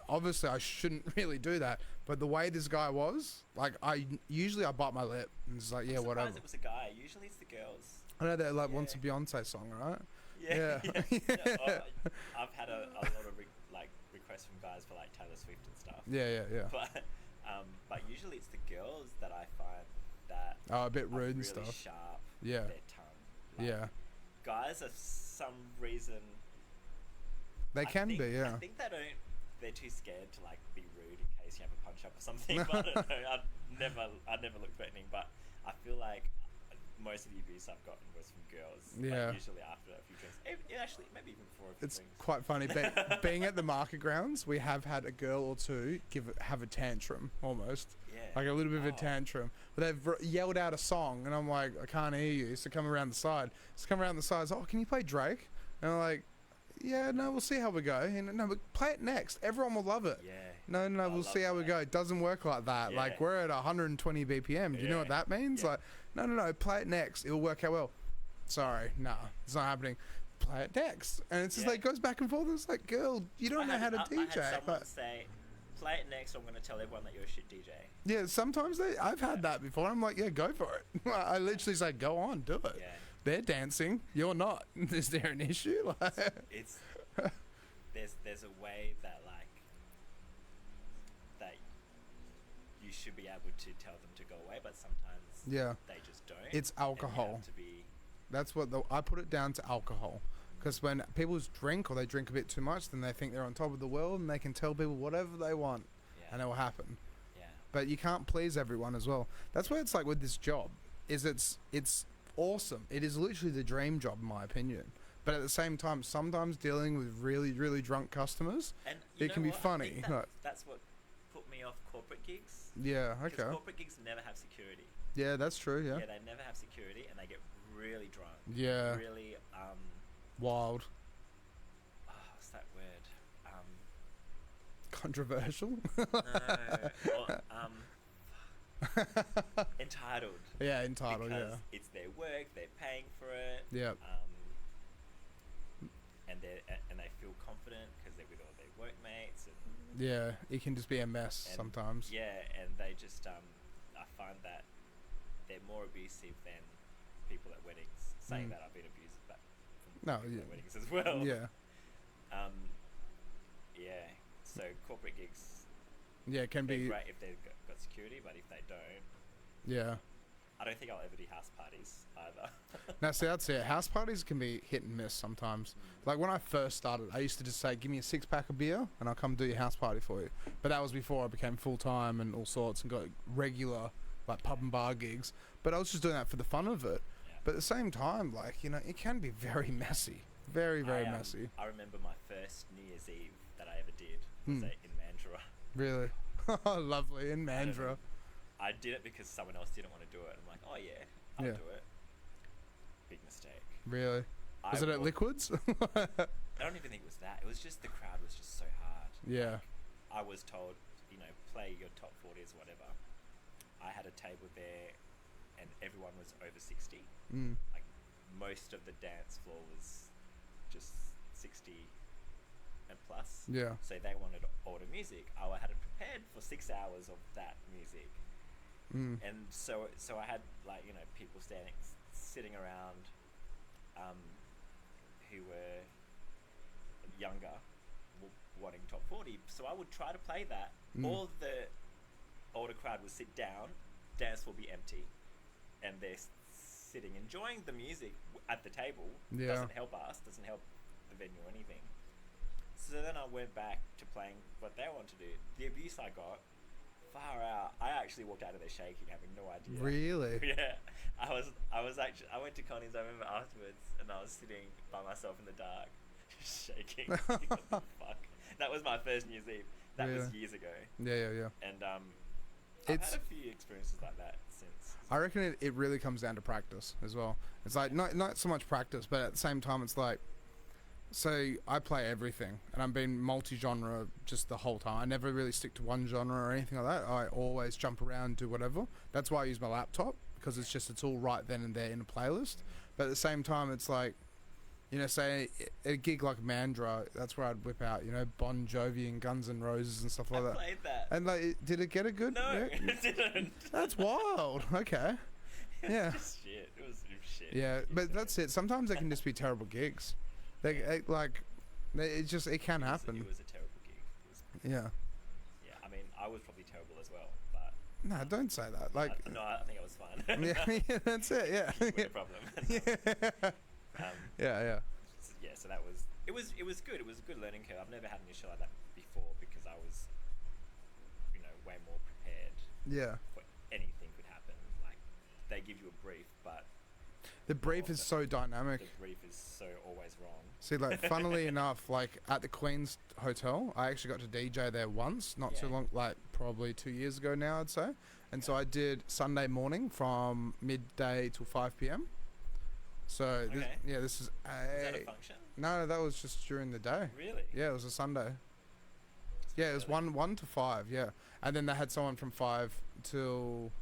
obviously I shouldn't really do that. But the way this guy was, like, I bite my lip. And it's like, yeah, whatever. It was a guy. Usually it's the girls. I know that wants a Beyonce song, right? Yeah. I've had a lot of requests from guys for like Taylor Swift and stuff. Yeah. But usually it's the girls that I find that a bit rude and really stuff. Sharp. Yeah. Their tongue. Yeah. Guys, for some reason, they can be. Yeah. I think they're too scared to like be rude in case you have a punch up or something. But I don't know. I'd never look threatening, but I feel like most of the abuse I've gotten was from girls. Yeah. Like usually after a few drinks. Actually, maybe even before a few It's drinks. quite funny. Being at the market grounds, we have had a girl or two have a tantrum almost. Yeah. Like a little bit of a tantrum. But they've yelled out a song, and I'm like, I can't hear you. So come around the side. So, oh, can you play Drake? And I'm like, yeah, no, we'll see how we go. And no, but play it next. Everyone will love it. Yeah. No, we'll see how we go. It doesn't work like that. Yeah. Like, we're at 120 BPM. Do you know what that means? Yeah. Like, no, play it next. It'll work out well. Sorry, no, it's not happening. Play it next. And it's just like, goes back and forth. It's like, girl, you don't know how to DJ. I had someone say, play it next, I'm going to tell everyone that you're a shit DJ. Yeah, sometimes I've had that before. I'm like, yeah, go for it. I literally say, go on, do it. Yeah. They're dancing. You're not. Is there an issue? It's there's a way that that you should be able to tell them to go away, but sometimes they just don't. It's alcohol. That's what I put it down to alcohol. Because when people drink or they drink a bit too much, then they think they're on top of the world and they can tell people whatever they want, and it will happen. Yeah. But you can't please everyone as well. That's where it's like with this job. It's awesome. It is literally the dream job, in my opinion. But at the same time, sometimes dealing with really, really drunk customers, it can be funny. That's what put me off corporate gigs. Yeah, okay. Because corporate gigs never have security. Yeah, that's true, yeah. Yeah, they never have security, and they get really drunk. Yeah. Really, wild. What's that word? Controversial? Entitled. Yeah, entitled, because it's their work, they're paying for it. Yeah. And they feel confident because they're with all their workmates. And yeah, it can just be a mess sometimes. Yeah, and they just, I find that they're more abusive than people at weddings, saying that I've been abused from No, I yeah. play weddings as well. Yeah. Yeah. So corporate gigs, Yeah, it can they're be. great if they've got security, but if they don't, Yeah. I don't think I'll ever do house parties either. Now, see, that's it. House parties can be hit and miss sometimes. Like when I first started, I used to just say, "Give me a 6-pack of beer, and I'll come do your house party for you." But that was before I became full time and all sorts, and got regular like pub and bar gigs. But I was just doing that for the fun of it. Yeah. But at the same time, like, you know, it can be very messy, very messy. I remember my first New Year's Eve that I ever did was in Mandurah. Really, lovely in I don't Mandurah. know. I did it because someone else didn't want to do it. I'm like, oh yeah, I'll Yeah. do it. Big mistake. Really, was it at Liquids? I don't even think it was that. It was just the crowd was just so hard. Yeah. I was told, you know, play your top 40s, whatever. I had a table there, and everyone was over 60. Like most of the dance floor was just 60 and plus. Yeah. So they wanted older music. I had it prepared for 6 hours of that music. And so I had, like, you know, people sitting around, who were younger, wanting top 40. So I would try to play that. All the older crowd would sit down, dance will be empty, and they're sitting enjoying the music at the table. Yeah. Doesn't help us, doesn't help the venue or anything. So then I went back to playing what they want to do. The abuse I got, far out. I actually walked out of there shaking, having no idea. Really? Yeah. I went to Connie's, I remember afterwards, and I was sitting by myself in the dark, just shaking. What the fuck? That was my first New Year's Eve. That was Really? years ago. Yeah. And I've had a few experiences like that since. I reckon it really comes down to practice as well. It's like not so much practice, but at the same time, it's like, so I play everything, and I'm being multi-genre just the whole time. I never really stick to one genre or anything like that. I always jump around, do whatever. That's why I use my laptop, because it's all right then and there in a playlist. But at the same time, it's like, you know, say at a gig like Mandurah, that's where I'd whip out, you know, Bon Jovi and Guns N' Roses and stuff like that. I played that. And like, did it get a good? No, Yeah? it didn't. That's wild. Okay. Yeah. Just shit. It was shit. Yeah, but that's it. Sometimes they can just be terrible gigs. It can happen. It was a terrible gig. Yeah. Yeah, I mean, I was probably terrible as well, but... No, don't say that. Like. I think I was fine. Yeah, that's it. Yeah. No problem. Yeah. Yeah. Yeah, so that was... It was good. It was a good learning curve. I've never had an issue like that before because I was, you know, way more prepared Yeah. for anything could happen. Like, they give you a brief, but... The brief is so dynamic. The brief is so always wrong. See, like, funnily enough, like, at the Queen's Hotel, I actually got to DJ there once, not too long, like, probably 2 years ago now, I'd say. And so I did Sunday morning from midday till 5 p.m. So, this is Was that a function? No, that was just during the day. Really? Yeah, it was a Sunday. Yeah, it was 1 to 5, yeah. And then they had someone from 5 till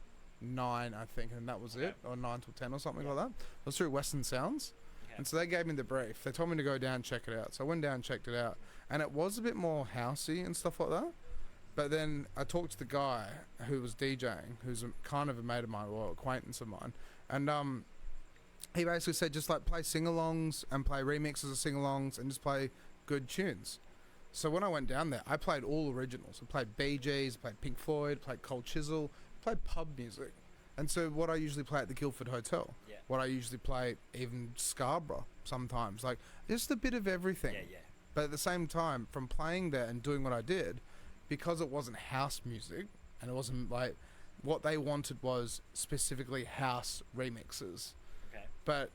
9, I think, and that was it. Or 9 till 10 or something like that. It was through Western Sounds. And so they gave me the brief. They told me to go down and check it out. So I went down and checked it out. And it was a bit more housey and stuff like that. But then I talked to the guy who was DJing, who's kind of a mate of mine, or acquaintance of mine. And he basically said just like play sing-alongs and play remixes of sing-alongs and just play good tunes. So when I went down there, I played all originals. I played Bee Gees, played Pink Floyd, played Cold Chisel, played pub music. And so what I usually play at the Guildford Hotel, what I usually play even Scarborough sometimes, like just a bit of everything. But at the same time, from playing there and doing what I did, because it wasn't house music and it wasn't like, what they wanted was specifically house remixes. But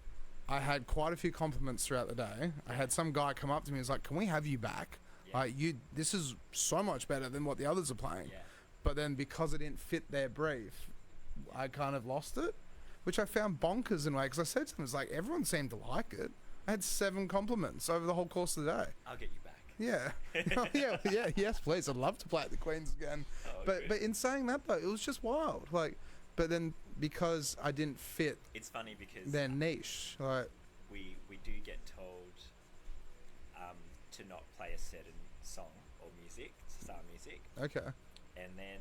I had quite a few compliments throughout the day. I had some guy come up to me and was like, "Can we have you back? Like this is so much better than what the others are playing." But then because it didn't fit their brief, I kind of lost it, which I found bonkers in a way, because I said to them, it's like, everyone seemed to like it. I had 7 compliments over the whole course of the day. I'll get you back. Yeah. Yes, please. I'd love to play at the Queen's again. But in saying that, though, it was just wild. Like, but then because I didn't fit, it's funny because their niche. Like, we do get told to not play a certain song or music, style music. Okay. And then,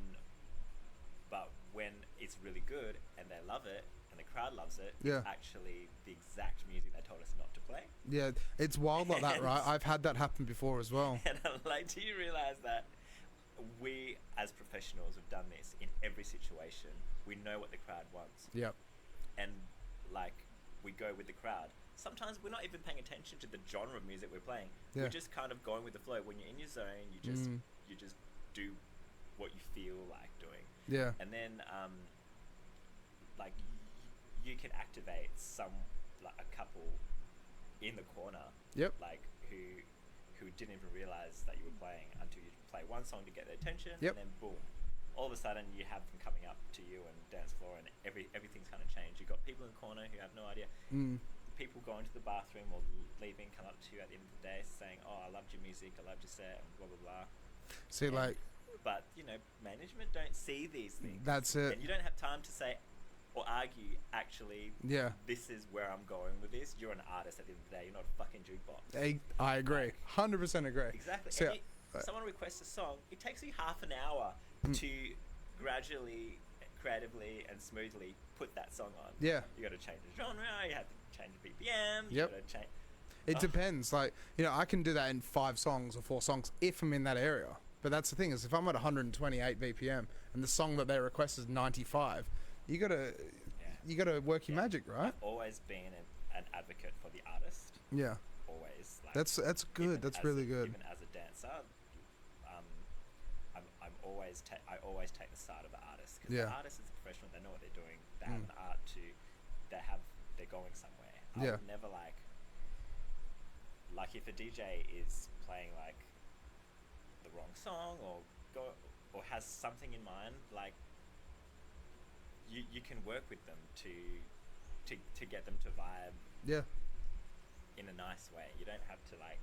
but when it's really good and they love it and the crowd loves it, Yeah. it's actually the exact music they told us not to play. Yeah, it's wild like that, right? I've had that happen before as well. And I'm like, do you realize that we as professionals have done this in every situation? We know what the crowd wants. Yep. And like we go with the crowd. Sometimes we're not even paying attention to the genre of music we're playing. Yeah. We're just kind of going with the flow. When you're in your zone, you just do what you feel like doing. Yeah. And then like you can activate like a couple in the corner. Yep. Like who didn't even realize that you were playing until you play one song to get their attention. Yep. And then boom, all of a sudden you have them coming up to you and dance floor, and everything's kind of changed. You've got people in the corner who have no idea. People going to the bathroom or leaving come up to you at the end of the day saying, oh, I loved your music, I loved your set, and blah blah blah. See, like, but you know, management don't see these things. that's it. And you don't have time to say or argue, actually, Yeah. this is where I'm going with this. You're an artist at the end of the day. You're not a fucking jukebox. I agree. 100% agree. Exactly. So, And someone requests a song, it takes you half an hour to gradually, creatively, and smoothly put that song on. Yeah. You got to change the genre. You have to change the BPM. You Yep. got to change. It depends. Like, you know, I can do that in 5 songs or 4 songs if I'm in that area. But that's the thing, is if I'm at 128 BPM and the song that they request is 95, you gotta work your magic, right? I've always been an advocate for the artist. Yeah. Always. Like, That's good. That's really good. Even as a dancer, I always take the side of the artist, because Yeah. the artist is a professional. They know what they're doing. They have an art to. They're going somewhere. I would never like if a DJ is playing like the wrong song or has something in mind, like you can work with them to get them to vibe Yeah. in a nice way. You don't have to like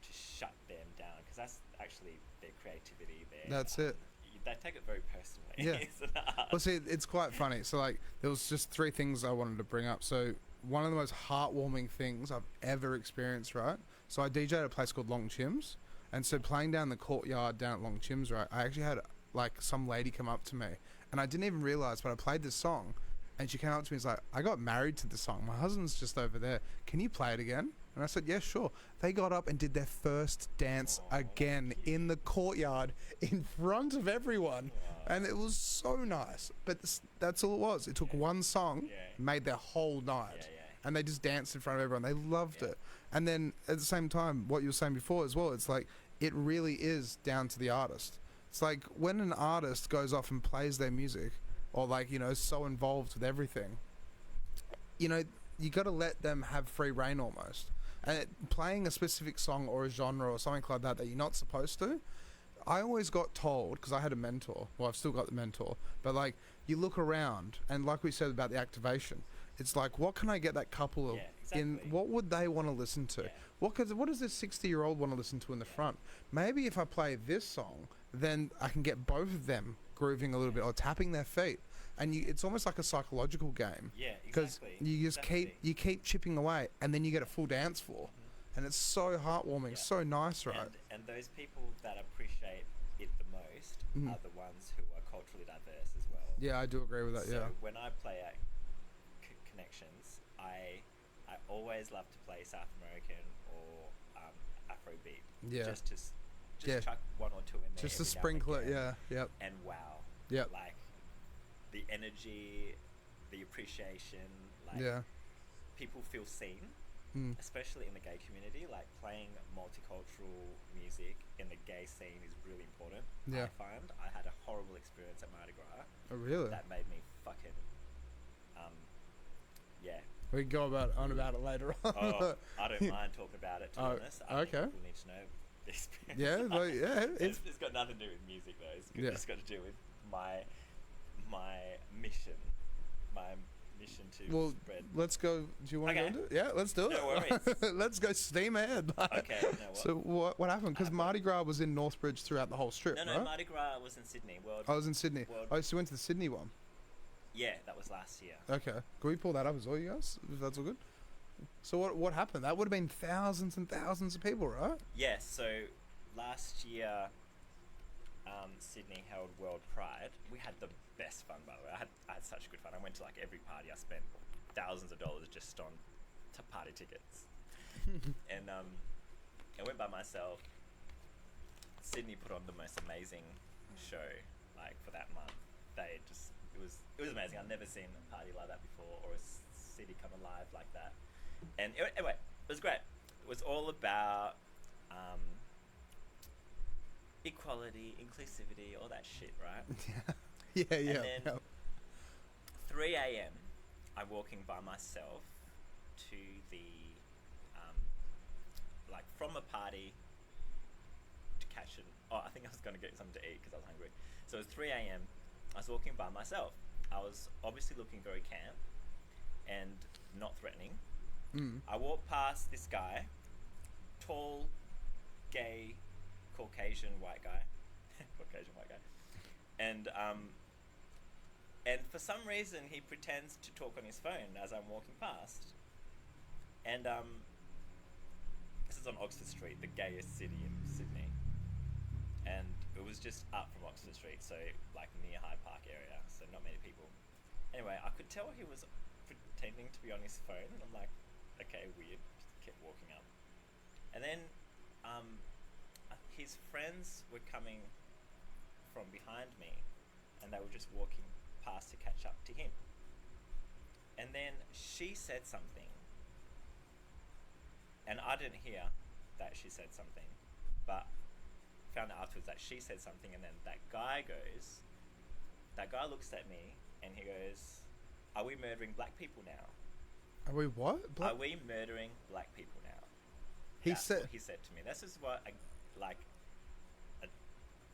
to shut them down, because that's actually their creativity. That's it. They take it very personally. Yeah. It's an art. Well, see, it's quite funny. So, like, there was just 3 things I wanted to bring up. So, one of the most heartwarming things I've ever experienced, right? So, I DJed at a place called Long Chims. And so, playing down the courtyard down at Long Chims, right, I actually had, like, some lady come up to me. And I didn't even realise, but I played this song. And she came up to me and was like, I got married to the song. My husband's just over there. Can you play it again? And I said, yeah, sure. They got up and did their first dance again in the courtyard in front of everyone. And it was so nice. But that's all it was. It took one song, made their whole night. And they just danced in front of everyone. They loved it. And then at the same time, what you were saying before as well, it's like, it really is down to the artist. It's like when an artist goes off and plays their music, or like, you know, so involved with everything, you know, you got to let them have free reign almost. And playing a specific song or a genre or something like that you're not supposed to, I always got told, because I had a mentor, well, I've still got the mentor, but like, you look around, and like we said about the activation, it's like, what can I get that couple in, what would they want to listen to? What does this 60-year-old want to listen to in the front? Maybe if I play this song, then I can get both of them grooving a little bit or tapping their feet. And it's almost like a psychological game. Yeah, because you just keep chipping away, and then you get a full dance floor, and it's so heartwarming, so nice, right? And those people that appreciate it the most are the ones who are culturally diverse as well. Yeah, I do agree with that. So when I play at Connections, I always love to play South American or Afrobeat. Yeah. Just chuck 1 or 2 in there. Just to sprinkle it. Yeah. Yep. And wow. Yep. Like the energy, the appreciation, like people feel seen, especially in the gay community. Like playing multicultural music in the gay scene is really important. I find I had a horrible experience at Mardi Gras. Oh, really? That made me fucking we can go on about it later on. I don't mind talking about it, to be honest. I think people need to know the experience. It's got nothing to do with music though. It's got to do with my mission to spread. Let's go. Do you want to go into it? Yeah, let's do it. No worries. Let's go steam ahead. Okay. So what happened? Because Mardi Gras was in Northbridge throughout the whole strip, No, right? Mardi Gras was in Sydney. I was in Sydney. So you went to the Sydney one? Yeah, that was last year. Okay. Can we pull that up as well, you guys? If that's all good. So what happened? That would have been thousands and thousands of people, right? Yeah, so last year Sydney held World Pride, we had the best fun, by the way. I had such good fun. I went to like every party. I spent thousands of dollars just on party tickets. And I went by myself. Sydney put on the most amazing show, like, for that month. It was amazing. I've never seen a party like that before, or a city come alive like that. And anyway, it was great. It was all about equality, inclusivity, all that shit, right? Yeah. And then 3 a.m. I'm walking by myself to the like from a party to catch an. Oh, I think I was going to get something to eat because I was hungry. So it was 3 a.m. I was walking by myself. I was obviously looking very camp and not threatening. I walked past this guy, tall, gay, Caucasian white guy, and for some reason he pretends to talk on his phone as I'm walking past, and this is on Oxford Street, the gayest city in Sydney, and it was just up from Oxford Street, so like near Hyde Park area, so not many people. Anyway, I could tell he was pretending to be on his phone, and I'm like, okay, weird. Just kept walking up, and then his friends were coming from behind me, and they were just walking past to catch up to him. And then she said something, and I didn't hear that she said something, but found out afterwards that she said something, and then that guy looks at me and he goes, "Are we murdering black people now? Are we what? Are we murdering black people now?" That's what he said to me. This is what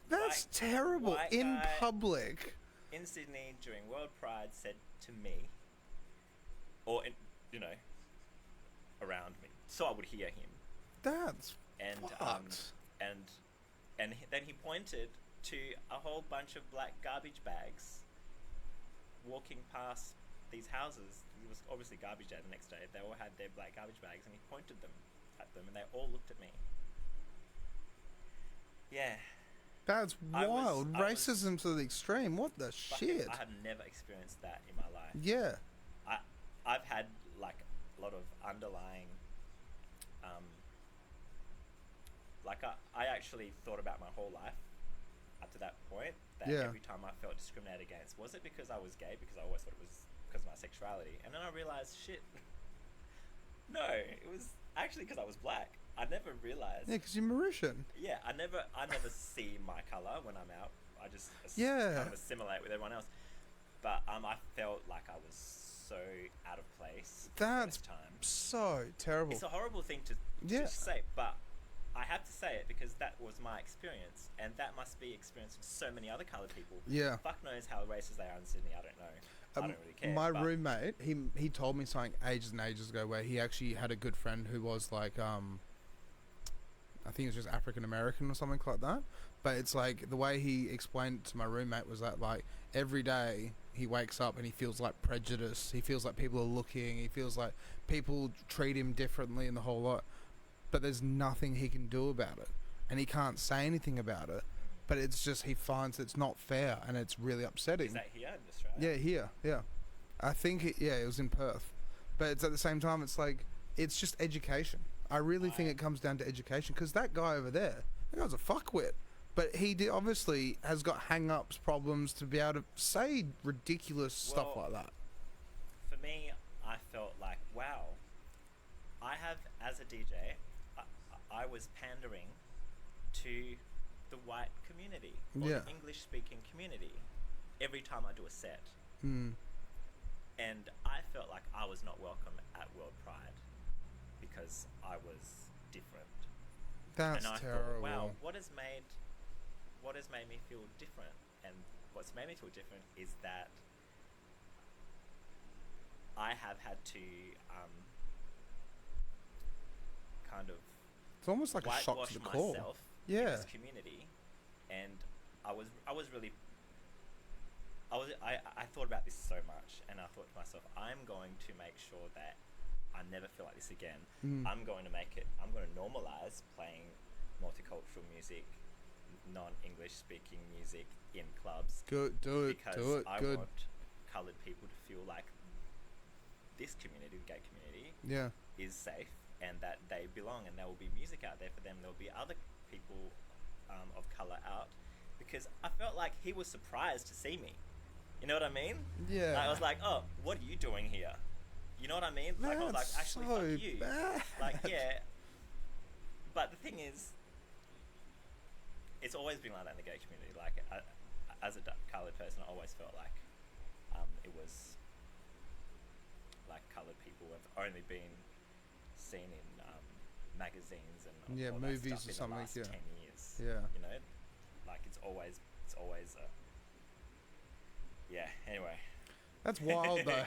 that's terrible. In public. In Sydney during World Pride said to me, or around me, so I would hear him. That's fucked. And then he pointed to a whole bunch of black garbage bags walking past these houses. It was obviously garbage day the next day. They all had their black garbage bags, and he pointed them at them, and they all looked at me. Yeah. That's wild. Racism to the extreme. What the shit? I have never experienced that in my life. Yeah. I've had like a lot of underlying I actually thought about my whole life up to that point, that every time I felt discriminated against, was it because I was gay? Because I always thought it was because of my sexuality. And then I realized, shit, no, it was actually because I was black. I never realized. Yeah, because you're Mauritian. Yeah, I never see my color when I'm out. I just kind of assimilate with everyone else. But I felt like I was so out of place. That's this time. So terrible. It's a horrible thing to say, but I have to say it because that was my experience, and that must be experienced with so many other coloured people. Yeah. Fuck knows how racist they are in Sydney. I don't know. I don't really care. My roommate, he told me something ages and ages ago where he actually had a good friend who was like, I think it was just African American or something like that. But it's like the way he explained it to my roommate was that like every day he wakes up and he feels like prejudice. He feels like people are looking. He feels like people treat him differently and the whole lot. But there's nothing he can do about it, and he can't say anything about it. But it's just he finds it's not fair, and it's really upsetting. Is that here in Australia? Yeah, here. Yeah, I think it was in Perth. But it's at the same time, it's like it's just education. I really think it comes down to education, because that guy over there, that guy's a fuckwit. But he obviously has got hang-ups, problems to be able to say ridiculous stuff like that. For me, I felt like, wow, I have, as a DJ, I was pandering to the white community, or the English-speaking community, every time I do a set. And I felt like I was not welcome at World Pride because I was different. That's and I terrible. Thought, wow, what has made me feel different? And what's made me feel different is that I have had to kind of it's almost like a shock to the core. Myself in this community, and I thought about this so much, and I thought to myself, I'm going to make sure that I never feel like this again. I'm going to normalize playing multicultural music, non-English speaking music in clubs. Good, do it, Because do it, I good. want coloured people to feel like this community, the gay community, Yeah. is safe and that they belong, and there will be music out there for them. There will be other people of colour out, because I felt like he was surprised to see me. You know what I mean? Yeah. Like, I was like, oh, what are you doing here? You know what I mean? Like, I was like, That's actually, so fuck you. bad. Like, yeah. But the thing is, it's always been like that in the gay community. Like, as a coloured person, I always felt like it was like coloured people have only been seen in magazines and all that movies stuff or in something. the last 10 years. Yeah. You know, like it's always yeah. Anyway, That's wild though.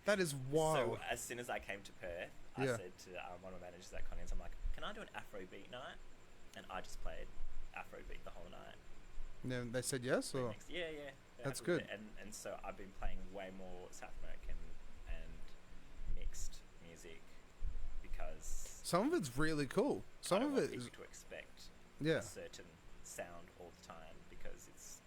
That is wild. So as soon as I came to Perth, I Yeah. said to one of my managers at Connie's, I'm like, can I do an Afrobeat night? And I just played Afrobeat the whole night. Yeah, they said yes, or Remixed. Yeah. That's Afrobeat. good. And so I've been playing way more South American and mixed music because some of it's really cool. Some I don't of want it is people to expect yeah. a certain sound all the time because it's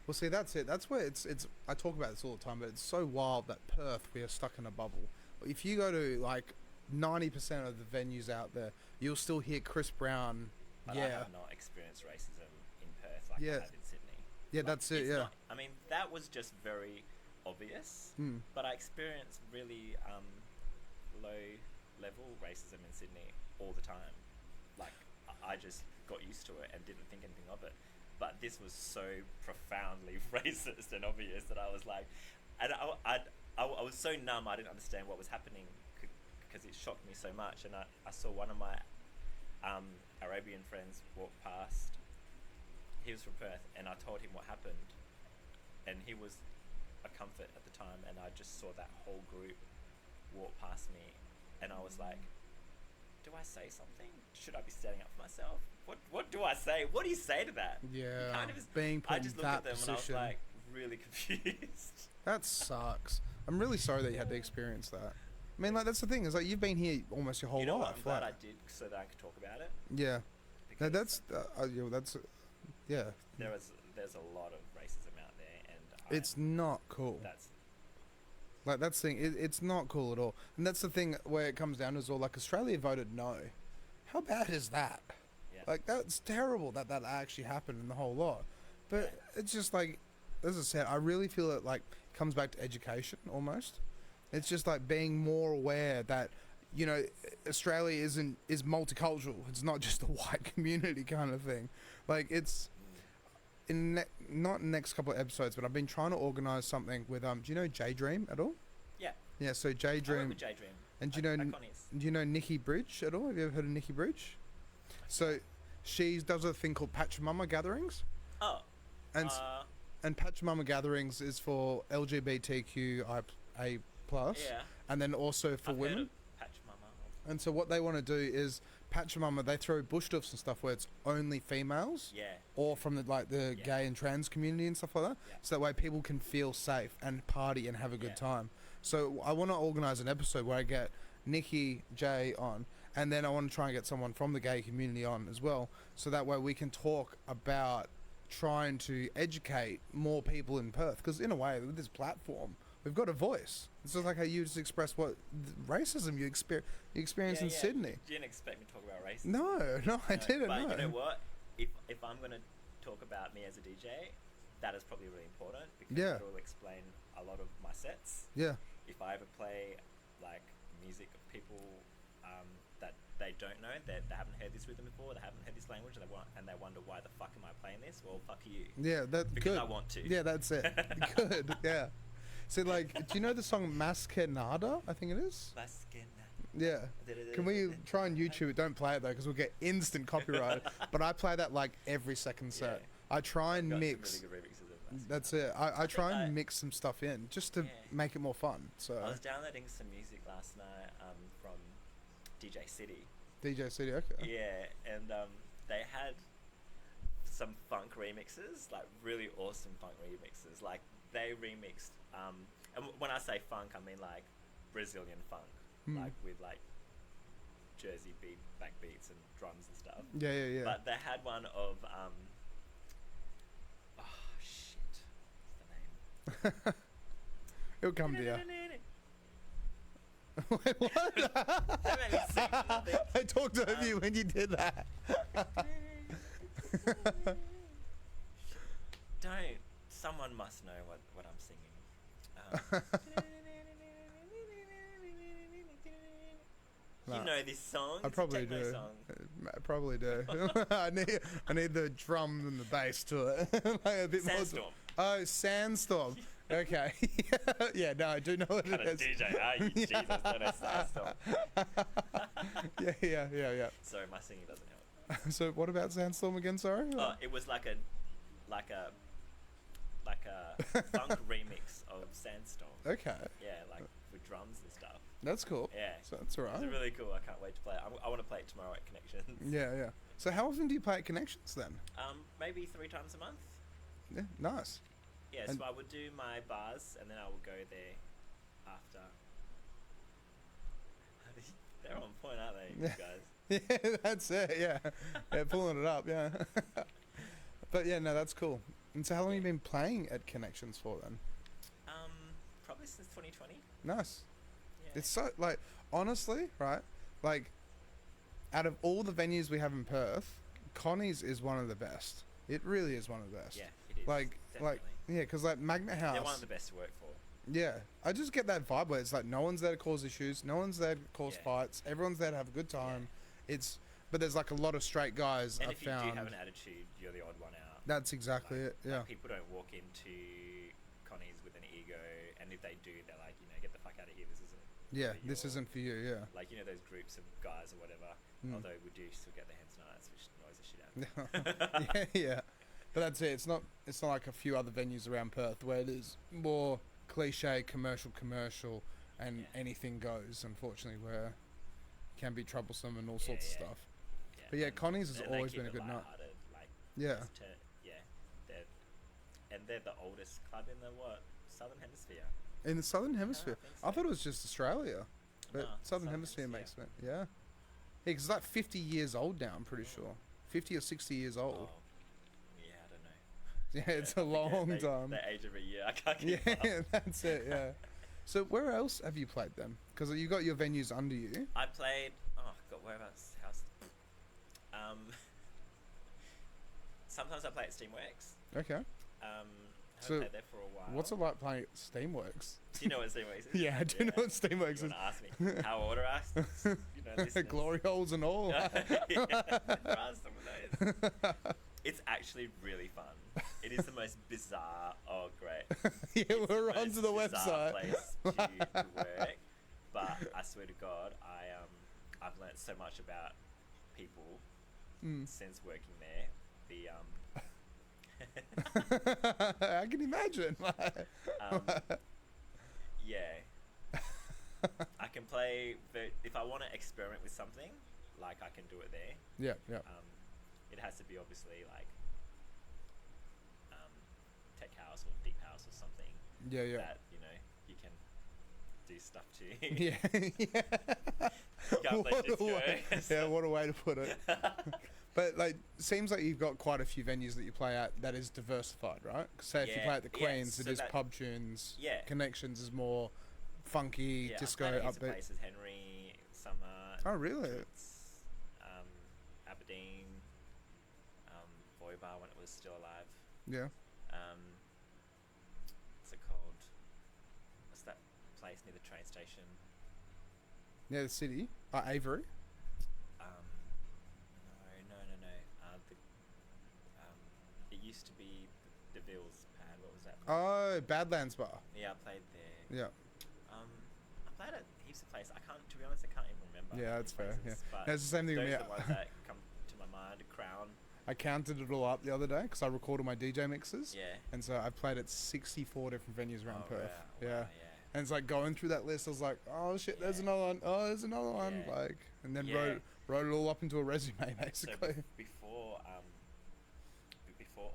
Well, see, that's it. That's where it's. I talk about this all the time, but it's so wild that Perth, we are stuck in a bubble. If you go to like 90% of the venues out there, you'll still hear Chris Brown. but I have not experienced racism in Perth like Yeah. I have in Sydney. Yeah, Like, that's it. it's Yeah. not- I mean, that was just very obvious, Mm. but I experienced really low level racism in Sydney all the time. Like, I just got used to it and didn't think anything of it. But this was so profoundly racist and obvious that I was like, and I was so numb, I didn't understand what was happening because it shocked me so much. And I saw one of my Arabian friends walk past. He was from Perth, and I told him what happened, and he was a comfort at the time, and I just saw that whole group walk past me, and I was like, do I say something? Should I be standing up for myself? What do I say? What do you say to that? Yeah. Kind of Being put I in just looked that at them position. and I was like really confused. That sucks. I'm really sorry that you had to experience that. I mean, like that's the thing is like you've been here almost your whole You know what? life. I'm glad like, I did so that I could talk about it. Yeah. No, Because that's yeah. there's a lot of racism out there, and It's not cool. that's Like that's the thing. It's not cool at all. And that's the thing where it comes down to is all like Australia voted no. How bad is that? yeah. Like that's terrible that actually happened in the whole lot. But it's just like, as I said, I really feel it like comes back to education almost. It's just like being more aware that, you know, Australia is multicultural. It's not just a white community kind of thing. Like it's not in the next couple of episodes, but I've been trying to organise something with do you know J Dream at all? Yeah. Yeah, so J I work Dream. with J Dream. And do you know Nikki Bridge at all? Have you ever heard of Nikki Bridge? So she does a thing called Pachamama gatherings, Oh. and and Pachamama gatherings is for LGBTQIA+, Yeah. and then also for I've women. Heard of Pachamama. And so what they want to do is Pachamama, they throw bush stuffs and stuff where it's only females, Yeah. or from the Yeah. gay and trans community and stuff like that. Yeah. So that way people can feel safe and party and have a good Yeah. time. So I want to organise an episode where I get Nikki J on, and then I want to try and get someone from the gay community on as well. So that way we can talk about trying to educate more people in Perth. Because in a way, with this platform, we've got a voice. It's just like how you just express what racism you experience in Sydney. You didn't expect me to talk about racism. No, I didn't. But No. you know what? If I'm going to talk about me as a DJ, that is probably really important because Yeah. it will explain a lot of my sets. Yeah. If I ever play like music of people that they don't know, that they haven't heard this rhythm before, they haven't heard this language, and they wonder why the fuck am I playing this? Well, fuck you. Yeah, that's Because good. I want to. Yeah, that's it. Good. Yeah. So like, do you know the song Maskenada? I think it is. Yeah. Can we try and YouTube it? Don't play it though, because we'll get instant copyright. But I play that like every second set. Yeah. I try and Got mix. some really good remixes of that. That's it. I try think and mix some stuff in just to Yeah. make it more fun. So I was downloading some music last night from DJ City. DJ City, okay. Yeah, and they had some funk remixes, like really awesome funk remixes. Like they remixed, and when I say funk, I mean like Brazilian funk, like with like Jersey backbeats and drums and stuff. Yeah. But they had one of It'll come to you. Wait, what? That made me sing for nothing. I talked over you when you did that. Don't. Someone must know what I'm singing. You Nah. know this song. I It's a probably techno do. song. I probably do. I need the drums and the bass to it. Like a bit Sandstorm. more. Oh, Sandstorm. Okay. Yeah, no, I do know what What it kind of is. DJ are you? Jesus, don't know Sandstorm. Yeah. Sorry, my singing doesn't help. So what about Sandstorm again? Sorry. Oh, it was like a funk remix of Sandstorm. Okay, Yeah, like with drums and stuff. that's cool. Yeah. So that's alright. It's really cool. I can't wait to play it. I want to play it tomorrow at Connections. Yeah. So how often do you play at Connections then? Maybe 3 times a month. Yeah, nice. Yeah, And- so I would do my bars and then I would go there after. They're on point, aren't they, you guys? Yeah, that's it. Yeah, pulling it up. Yeah. But yeah, no, that's cool. And so how long have you been playing at Connections for then? Probably since 2020. Nice. Yeah. It's so like honestly, right? Like out of all the venues we have in Perth, Connie's is one of the best. It really is one of the best. Yeah, it is. Like definitely. yeah, because like Magnet House. They're one of the best to work for. Yeah, I just get that vibe where it's like no one's there to cause issues, no one's there to cause Yeah. fights, everyone's there to have a good time. But there's like a lot of straight guys And I've if you found. do have an attitude, you're the odd one out. That's exactly Like- it. Yeah. Like people don't walk into Connie's with an ego, and if they do, they're like, get the fuck out of here. This isn't. Yeah, for this your-" isn't for you. Yeah. Like those groups of guys or whatever. Mm. Although we do still get the hen's nights, which annoys the shit out of me. Yeah. But that's it. It's not like a few other venues around Perth where it is more cliche, commercial, and Yeah. anything goes. Unfortunately, where it can be troublesome and all Yeah, sorts of yeah. stuff. But yeah, and- Connie's has and they always keep been a it good night. lighthearted, Like, Yeah. just they're the oldest club in the Southern Hemisphere. In the Southern Hemisphere, think I so. thought it was just Australia, but No, Southern Hemisphere makes it. Yeah. Because it's like 50 years old now. I'm pretty sure 50 or 60 years old. Oh, yeah, I don't know. Yeah, it's a long time. They age every year. I can't keep up. Yeah, that's it. Yeah. So where else have you played them? Because you got your venues under you. I played. Oh God, whereabouts? House. Sometimes I play at Steamworks. Okay. Haven't So, played there for a while. What's it like playing at Steamworks? Do you know what Steamworks is? Yeah, I do know what Steamworks You is. want to ask me how old are us? Listeners. Glory holes and all. Yeah, there are some of those. It's actually really fun. It is the most bizarre. Oh, great. Yeah, It's we're the onto most the bizarre website. place to work, but I swear to God, I've learnt so much about people Mm. since working there. I can imagine. Yeah, I can play. If I want to experiment with something, like I can do it there. Yeah. It has to be obviously like tech house or deep house or something. Yeah. That you can do stuff to. Yeah. You can't play What a disco. way- yeah, what a way to put it. But like, seems like you've got quite a few venues that you play at that is diversified, right? 'Cause say if you Yeah, play at the yeah, Queens, it so is that- pub tunes. Yeah. Connections is more funky, Yeah, disco, I've played at heaps of upbeat. places, Henry, Summer, Oh, really? Toots, Aberdeen, Voibar when it was still alive. Yeah. What's it called? What's that place near the train station? Yeah, the city. Avery. It used to be the Villes pad. What was that? Oh, Badlands Bar. Yeah, I played there. Yeah. I played at heaps of places. To be honest, I can't even remember. Yeah, how that's many fair. places, Yeah. but That's the same thing with those me. are the ones that come to my mind. Crown. I counted it all up the other day because I recorded my DJ mixes. Yeah. And so I played at 64 different venues around Oh, Perth. wow, Yeah. wow, And it's like going through that list, I was like, oh shit, there's Yeah. another one. Oh, there's another one. Yeah. Like, and then Yeah. wrote it all up into a resume, So basically. before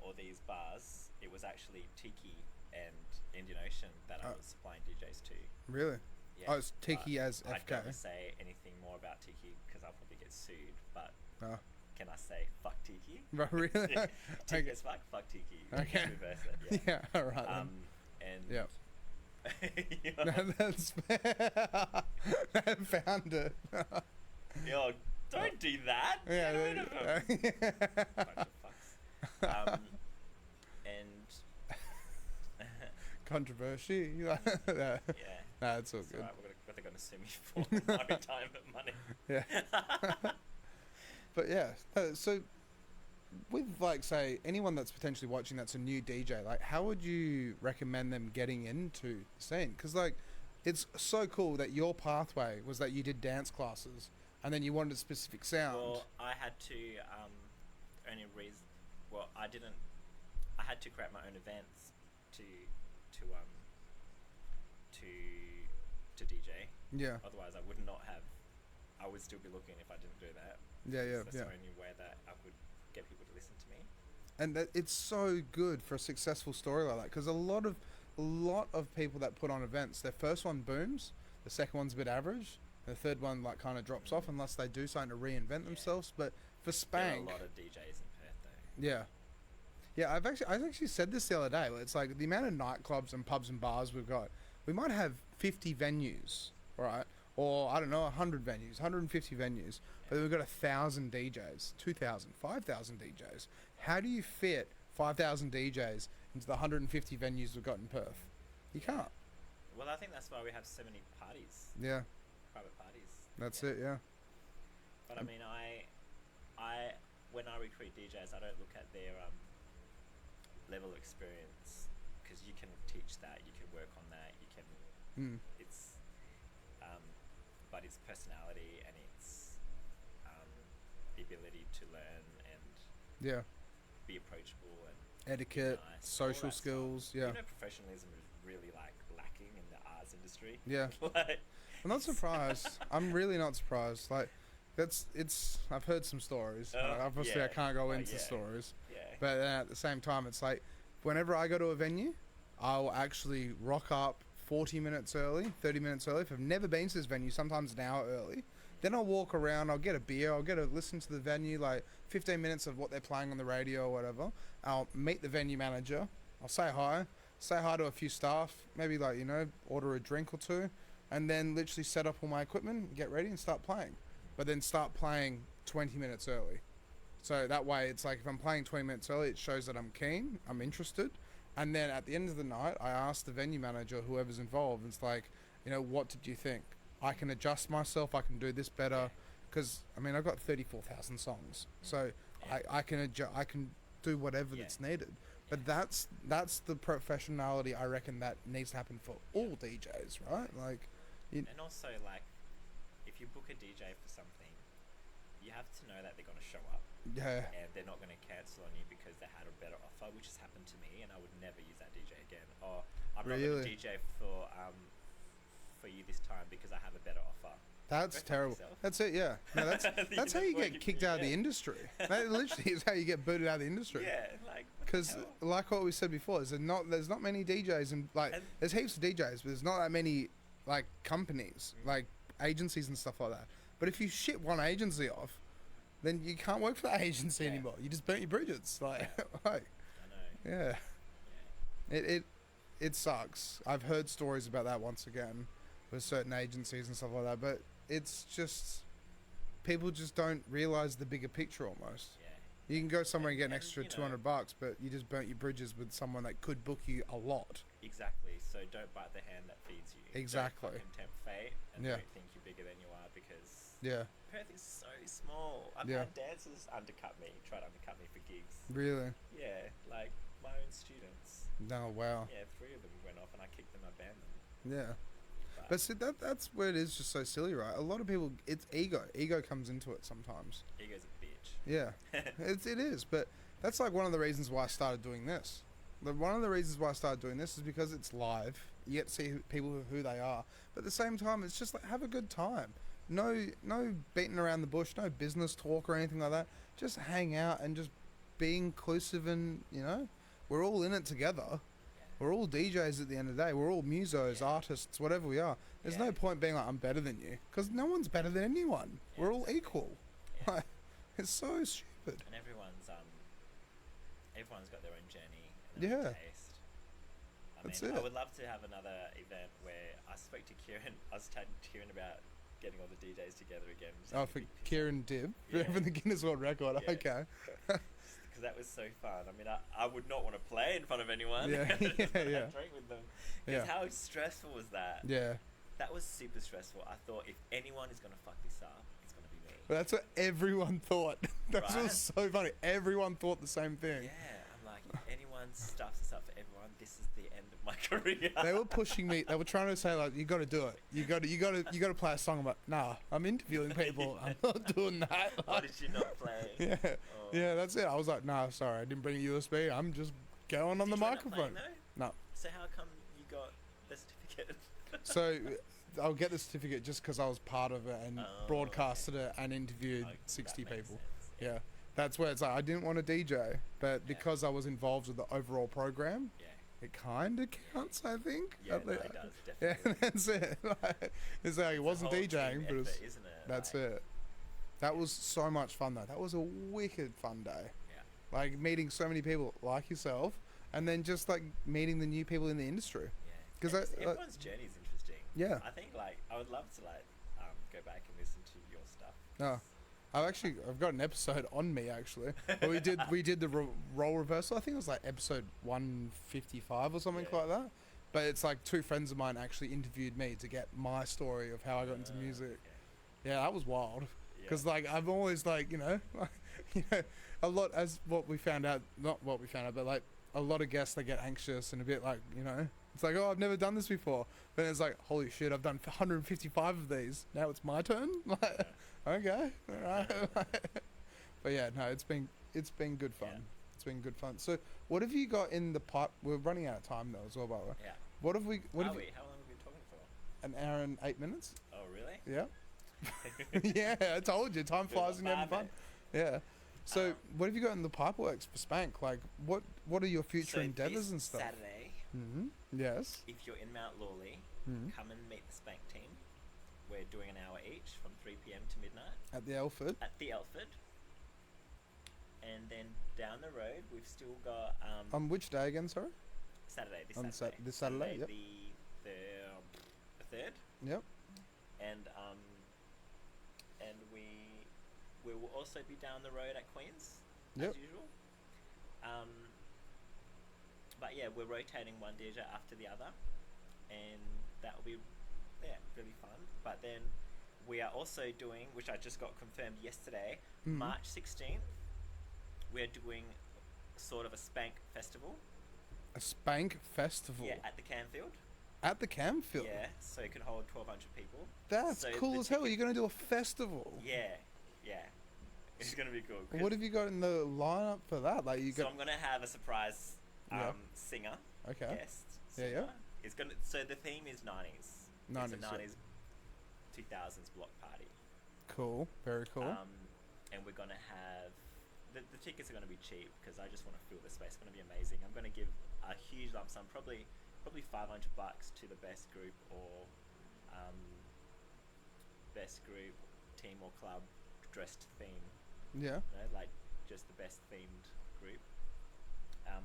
all these bars, it was actually Tiki and Indian Ocean that I Oh. was supplying DJs to. Really? Yeah, Oh, it's Tiki but as I FK. don't say anything more about Tiki because I'll probably get sued. But Oh. can I say fuck Tiki? Right, really? Tiki Okay. as fuck Tiki. Okay. Reverse it, yeah. Yeah, alright then. And Yeah. You know, No, that's I found it. yo, don't do that. Yeah. Get rid of 'em. Bunch of fucks. And Controversy. Yeah. yeah, Nah, it's all it's good. alright, what they're gonna sue me for my retirement money. Yeah. But yeah, so with like say anyone that's potentially watching that's a new DJ, like how would you recommend them getting into the scene? Because like it's so cool that your pathway was that you did dance classes and then you wanted a specific sound. Well, I had to only reason. Well, I didn't. I had to create my own events to DJ. Yeah. Otherwise, I would not have. I would still be looking if I didn't do that. Yeah. That's the only way that I could get people to listen to me. And that it's so good for a successful story like that, because a lot of people that put on events, their first one booms, the second one's a bit average, and the third one like kind of drops off unless they do something to reinvent themselves. But for Spank, There are a lot of DJs in Perth though. yeah, I actually said this the other day. It's like the amount of nightclubs and pubs and bars we've got. We might have 50 venues, right? Or I don't know, 100 venues, 150 venues, but we've got 1,000 DJs, 2,000, 5,000 DJs. How do you fit 5,000 DJs into the 150 venues we've got in Perth? You can't. Well, I think that's why we have so many parties, Yeah, private parties. that's it. Yeah, But I mean, I when I recruit DJs, I don't look at their level of experience, because you can teach that, you can work on that, you can. It's, but it's personality and it's the ability to learn and yeah. be approachable and Etiquette, nice, all social that skills. stuff. Yeah, You know, professionalism is really like lacking in the arts industry. yeah. Like, I'm not surprised. I'm really not surprised. Like, it's. I've heard some stories. Obviously, I yeah. can't go Oh, into yeah. stories. yeah. But at the same time, it's like, whenever I go to a venue, I'll actually rock up 40 minutes early, 30 minutes early. If I've never been to this venue, sometimes an hour early. Then I'll walk around, I'll get a beer, I'll get to listen to the venue, like 15 minutes of what they're playing on the radio or whatever. I'll meet the venue manager, I'll say hi to a few staff, maybe like, order a drink or two, and then literally set up all my equipment, get ready and start playing. But then start playing 20 minutes early. So that way, it's like if I'm playing 20 minutes early, it shows that I'm keen, I'm interested. And then at the end of the night, I ask the venue manager, whoever's involved, and it's like, what did you think? I can adjust myself, I can do this better. Because, I've got 34,000 songs. So I can do whatever that's needed. But that's the professionality I reckon that needs to happen for all DJs, right? Like, And also, like, if you book a DJ for something, you have to know that they're going to show up. yeah, And they're not going to cancel on you because they had a better offer, which has happened to me, and I would never use that DJ again. Or I'm not going to Really? DJ for you this time because I have a better offer. that's Go fuck terrible. yourself. That's it, yeah. No, that's how you get kicked out of the industry. That literally is how you get booted out of the industry. Yeah, like, Because, like what we said before, there's not many DJs, and like And- there's heaps of DJs, but there's not that many like companies, like agencies and stuff like that. But if you shit one agency off, then you can't work for that agency Yeah. anymore. You just burnt your bridges, like, like I know. yeah. Yeah. It sucks. I've heard stories about that once again with certain agencies and stuff like that, but it's just people just don't realize the bigger picture almost. Yeah. You can go somewhere and get an And, extra you know- $200, but you just burnt your bridges with someone that could book you a lot. Exactly. So don't bite the hand that feeds you. Exactly. Don't fucking tempt fate, and Yeah. don't think you're bigger than you are, because Yeah, Perth is so small. I've Yeah. had dancers undercut me, try to undercut me for gigs. really. Yeah, like my own students. No, wow. Yeah, 3 of them went off, and I kicked them, I banned them. Yeah. But see, that's where it is just so silly, right? A lot of people, it's ego. Ego comes into it sometimes. Ego's a bitch. Yeah, it is. But that's like one of the reasons why I started doing this. One of the reasons why I started doing this is because it's live. You get to see people who they are. But at the same time, it's just like, have a good time. No beating around the bush, no business talk or anything like that. Just hang out and just be inclusive, and, we're all in it together. We're all DJs at the end of the day. We're all musos, artists, whatever we are. There's no point being like, I'm better than you. Because no one's better than anyone. Yeah, We're all exactly. equal. Yeah. Like, it's so stupid. And everyone's got their own journey and their own Yeah. taste. That's mean, it. I would love to have another event where I spoke to Kieran. I was chatting to Kieran about getting all the DJs together again. just Oh, having a for big piss Kieran Dibb, Yeah. for the Guinness World Record. Yeah. Okay. because that was so fun. I mean, I would not want to play in front of anyone. Yeah, Just yeah, wanna yeah. Drink with them. Yeah. Because how stressful was that? Yeah. That was super stressful. I thought if anyone is gonna fuck this up, it's gonna be me. Well, that's what everyone thought. That's Right? what's so funny. Everyone thought the same thing. Yeah, I'm like, if anyone stuffs this up for everyone, this is the end of my career. They were pushing me. They were trying to say like, you got to do it. You got to play a song. I'm like, nah, I'm interviewing people. I'm not doing that. Why did you not play? Yeah, Oh. yeah, that's it. I was like, nah, sorry, I didn't bring a USB. I'm just going on Did the you end up microphone. playing, though? No. So how come you got the certificate? So I'll get the certificate just because I was part of it and Oh, broadcasted it and interviewed Oh, 60 that makes people. sense. Yeah, that's where it's like I didn't want to DJ, but Yeah. because I was involved with the overall program, Yeah. it kind of counts, I think. Yeah, no, it does, Yeah, definitely. that's it. Like, it's like it wasn't Whole DJing, team but it was, effort, isn't it? that's Like, it. That was so much fun though. That was a wicked fun day. Yeah. Like meeting so many people like yourself, and then just like meeting the new people in the industry. Yeah. 'Cause And I- just everyone's journey is interesting. Yeah. I think like I would love to like go back and listen to your stuff. No, I've got an episode on me actually. But we did the role reversal. I think it was like episode 155 or something Yeah. like that. But it's like two friends of mine actually interviewed me to get my story of how I got into music. Okay. Yeah, that was wild. Yeah. Because like I've always like a lot as what we found out, not what we found out, but like a lot of guests they get anxious and a bit like it's like, oh, I've never done this before. Then it's like, holy shit, I've done 155 of these. Now it's my turn. Like, okay, all right. But yeah, no, it's been good fun. Yeah. It's been good fun. So what have you got in the pipe? We're running out of time though as well, by the way. Yeah. What have we? What Are have we? you, How long have we been talking for? an hour and 8 minutes? Oh really? Yeah. Yeah, I told you, time flies when you're having fun. Yeah. So, what have you got in the pipe works for Spank? Like, what are your future So endeavors this and stuff? Saturday, Mm-hmm. Yes. if you're in Mount Lawley, Mm-hmm. come and meet the Spank team. We're doing an hour each from 3 p.m. to midnight At the Elford. at the Elford. And then down the road, we've still got On which day again? Sorry. Saturday. This on Saturday. this Saturday, yep. The third. Yep. And we will also be down the road at Queens Yep. as usual. But yeah, we're rotating one DJ after the other, and that will be really fun. But then we are also doing, which I just got confirmed yesterday, Mhm. March 16th. We're doing sort of a Spank festival. A Spank festival. Yeah, at the Camfield. At the Camfield. Yeah, so it can hold 1,200 people. That's So cool the as hell. ticket- You're gonna do a festival. Yeah. It's gonna be cool. 'cause- What have you got in the lineup for that? Like you So got. I'm gonna have a surprise Yeah. singer. Okay. Guest. Yeah, yeah. Singer. It's gonna. So the theme is 90s. 90s, It's a yeah. 90s, 2000s block party. Cool. Very cool. And we're gonna have the tickets are gonna be cheap because I just want to fill the space. It's gonna be amazing. I'm gonna give a huge lump sum, probably $500 to the best group or best group, team or club dressed theme. Yeah. Like just the best themed group. I'm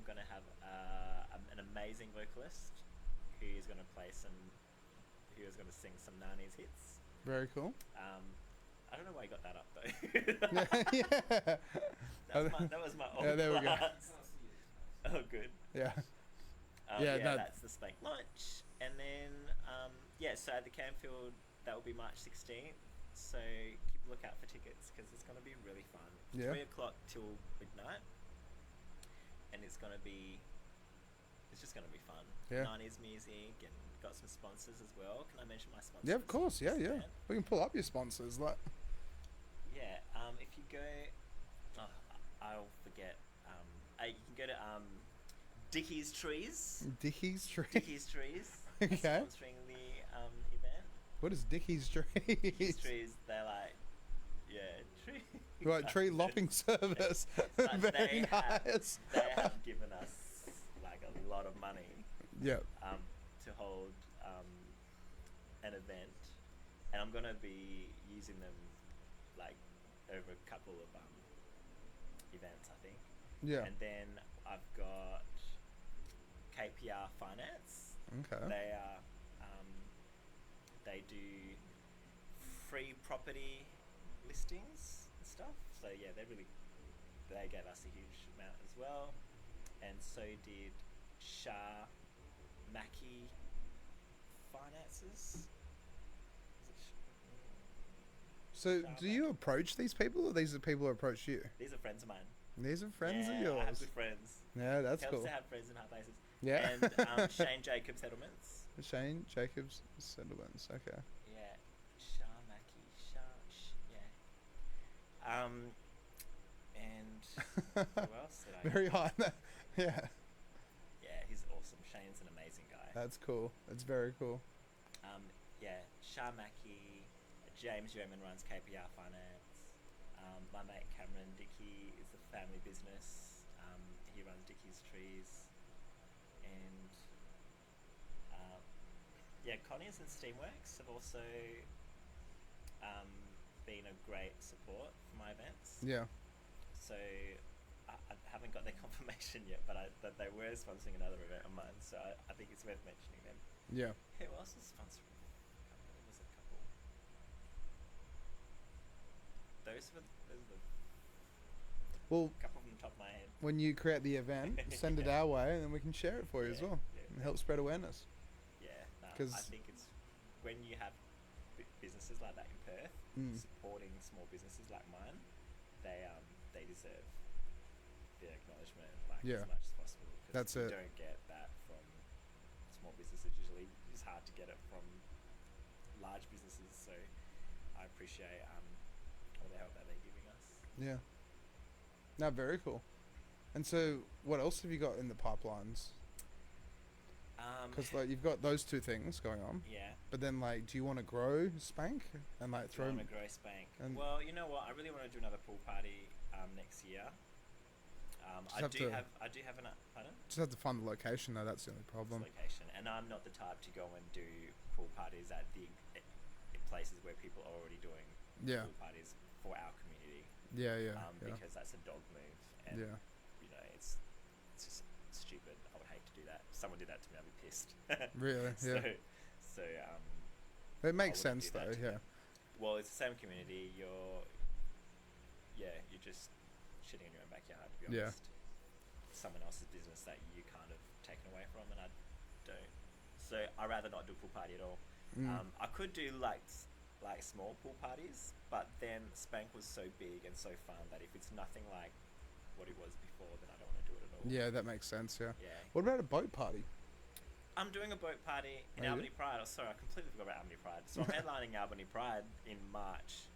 going to have an amazing vocalist who is going to who is going to sing some 90s hits. Very cool. I don't know why I got that up though. Yeah. that was my old Yeah, there we go. class. Oh, good. Yeah. Yeah, no. that's the Spank launch. And then, so at the Camfield, that will be March 16th. So keep a lookout for tickets because it's going to be really fun. Yeah. 3 o'clock till midnight. And it's just going to be fun. Yeah. 90s music and got some sponsors as well. Can I mention my sponsors? Yeah, of course. Yeah, yeah. Stan? We can pull up your sponsors. Like. Yeah. If you go, I'll forget. You can go to Dickie's Trees. Dickie's Tree. Dickie's Trees. Okay. Sponsoring the event. What is Dickie's Tree? Dickie's Trees. They're like, tree. Right, tree lopping service. But Very they nice. They have given us like a lot of money. Yeah. To hold an event, and I'm gonna be using them like over a couple of events, I think. Yeah. And then I've got KPR Finance. Okay. They are, they do free property listings and stuff. So yeah, they gave us a huge amount as well, and so did Shah Mackie Finances. So do you approach these people, or these are people who approach you? These are friends of mine. These are friends of I have yours. good friends. Yeah, that's Helps cool. to have friends in high places. Yeah. And Shane Jacobs Settlements. Shane Jacobs Settlements. Okay. Yeah. Shah Mackie. Yeah. And who else did I? Very high. Yeah. Yeah, he's awesome. Shane's an amazing guy. That's cool. That's very cool. Yeah, Shah Mackie, James Yeoman runs KPR Finance. My mate Cameron Dickey is a family business. He runs Dickey's Trees. And yeah, Connie's and Steamworks have also been a great support for my events. Yeah. So I haven't got their confirmation yet, but they were sponsoring another event of mine, so I think it's worth mentioning them. Yeah. Who else was sponsoring? There was a couple. Those were the Well, couple from the top of my head. when you create the event, send it our way, and then we can share it for you as well. Yeah. And help spread awareness. Yeah, no, 'Cause- I think it's when you have businesses like that in Perth, supporting small businesses like mine, they deserve the acknowledgement as much as possible. That's you it. don't get that from small businesses. Usually, it's hard to get it from large businesses. So I appreciate all the help that they're giving us. Yeah. No, very cool. And so, what else have you got in the pipelines? Because like you've got those two things going on. Yeah. But then, like, do you want to grow Spank and like throw? I want to grow Spank. and- Well, you know what? I really want to do another pool party next year. Just I have do to- have an pardon? Just have to find the location though. That's the only problem. Location, and I'm not the type to go and do pool parties at the places where people are already doing Yeah. pool parties for our community. Yeah. Yeah. Because that's a dog move, and Yeah. you know it's just stupid. I would hate to do that. If someone did that to me, I'd be pissed. Really. Yeah. So It makes I wouldn't sense do that though. to Yeah. them. Well, it's the same community. You're just shitting in your own backyard, to be Yeah. honest. Someone else's business that you kind of taken away from, and I don't. So I rather not do a pool party at all. I could do like small pool parties, but then Spank was so big and so fun that if it's nothing like what it was before, then I don't want to do it at all. Yeah, that makes sense. Yeah. Yeah. What about a boat party? I'm doing a boat party in Are you? Albany Pride. Oh, sorry, I completely forgot about Albany Pride. So I'm headlining Albany Pride in March.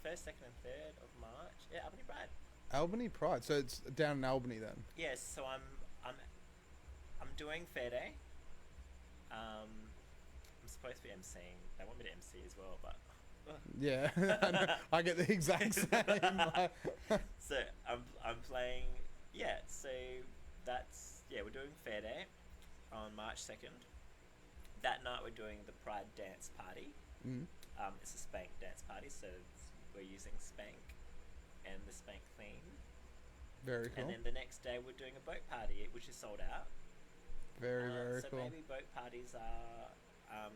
First, second, and third of March. Yeah, Albany Pride. Albany Pride. So it's down in Albany then. Yes, so I'm doing Fair Day. I'm supposed to be emceeing. They want me to MC as well, but Yeah. I know. I get the exact same. so I'm playing. Yeah, so we're doing Fair Day on March 2nd. That night we're doing the Pride Dance Party. It's a Spank dance party, so we're using Spank and the Spank theme. Very cool. And then the next day we're doing a boat party, which is sold out. Very So cool. maybe boat parties are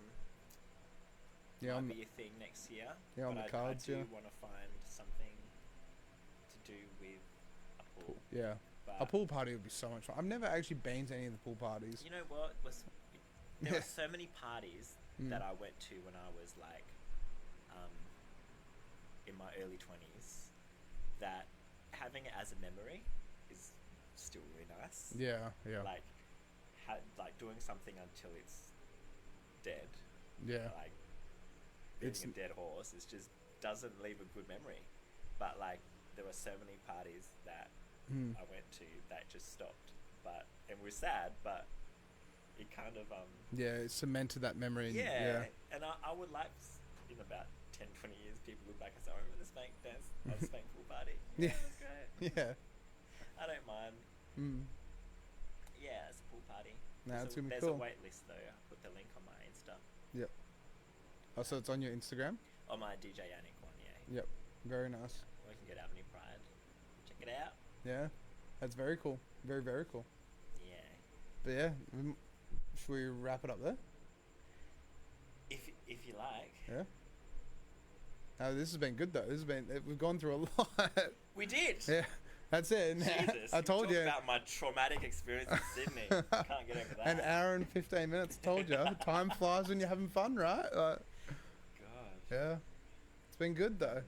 Yeah, might be a thing next year. Yeah, on but the cards, I do yeah. want to find something to do with a pool. Yeah. But A pool party would be so much fun. I've never actually been to any of the pool parties. you know what? There Yeah. were so many parties that I went to when I was like in my early 20s that having it as a memory is still really nice. Yeah, yeah. Like doing something until it's dead. Yeah. Like It's- being a dead horse, it just doesn't leave a good memory. But like there were so many parties that I went to that just stopped. And we're sad, but it kind of Yeah, it cemented that memory. yeah. And I would like in about 10, 20 years people look back and say, I remember the Spank dance, the Spank pool party. Yeah. It was great. Yeah. I don't mind. Mm. Yeah, it's a pool party. Nah, it's gonna be There's cool. a wait list though. I put the link on my Insta. Yep. Oh, so it's on your Instagram? On my DJ Yannick one, yeah. Yep. Very nice. Or you can go to Avenue Pride. Check it out. Yeah. That's very cool. Very, very cool. Yeah. But yeah, should we wrap it up there? If you like. Yeah. No, this has been good though. We've gone through a lot. We did. Yeah, that's it. Jesus, I told you. About my traumatic experience in Sydney. I can't get over that. An hour and 15 minutes. Told you. Time flies when you're having fun, right? Like, God. yeah. It's been good though.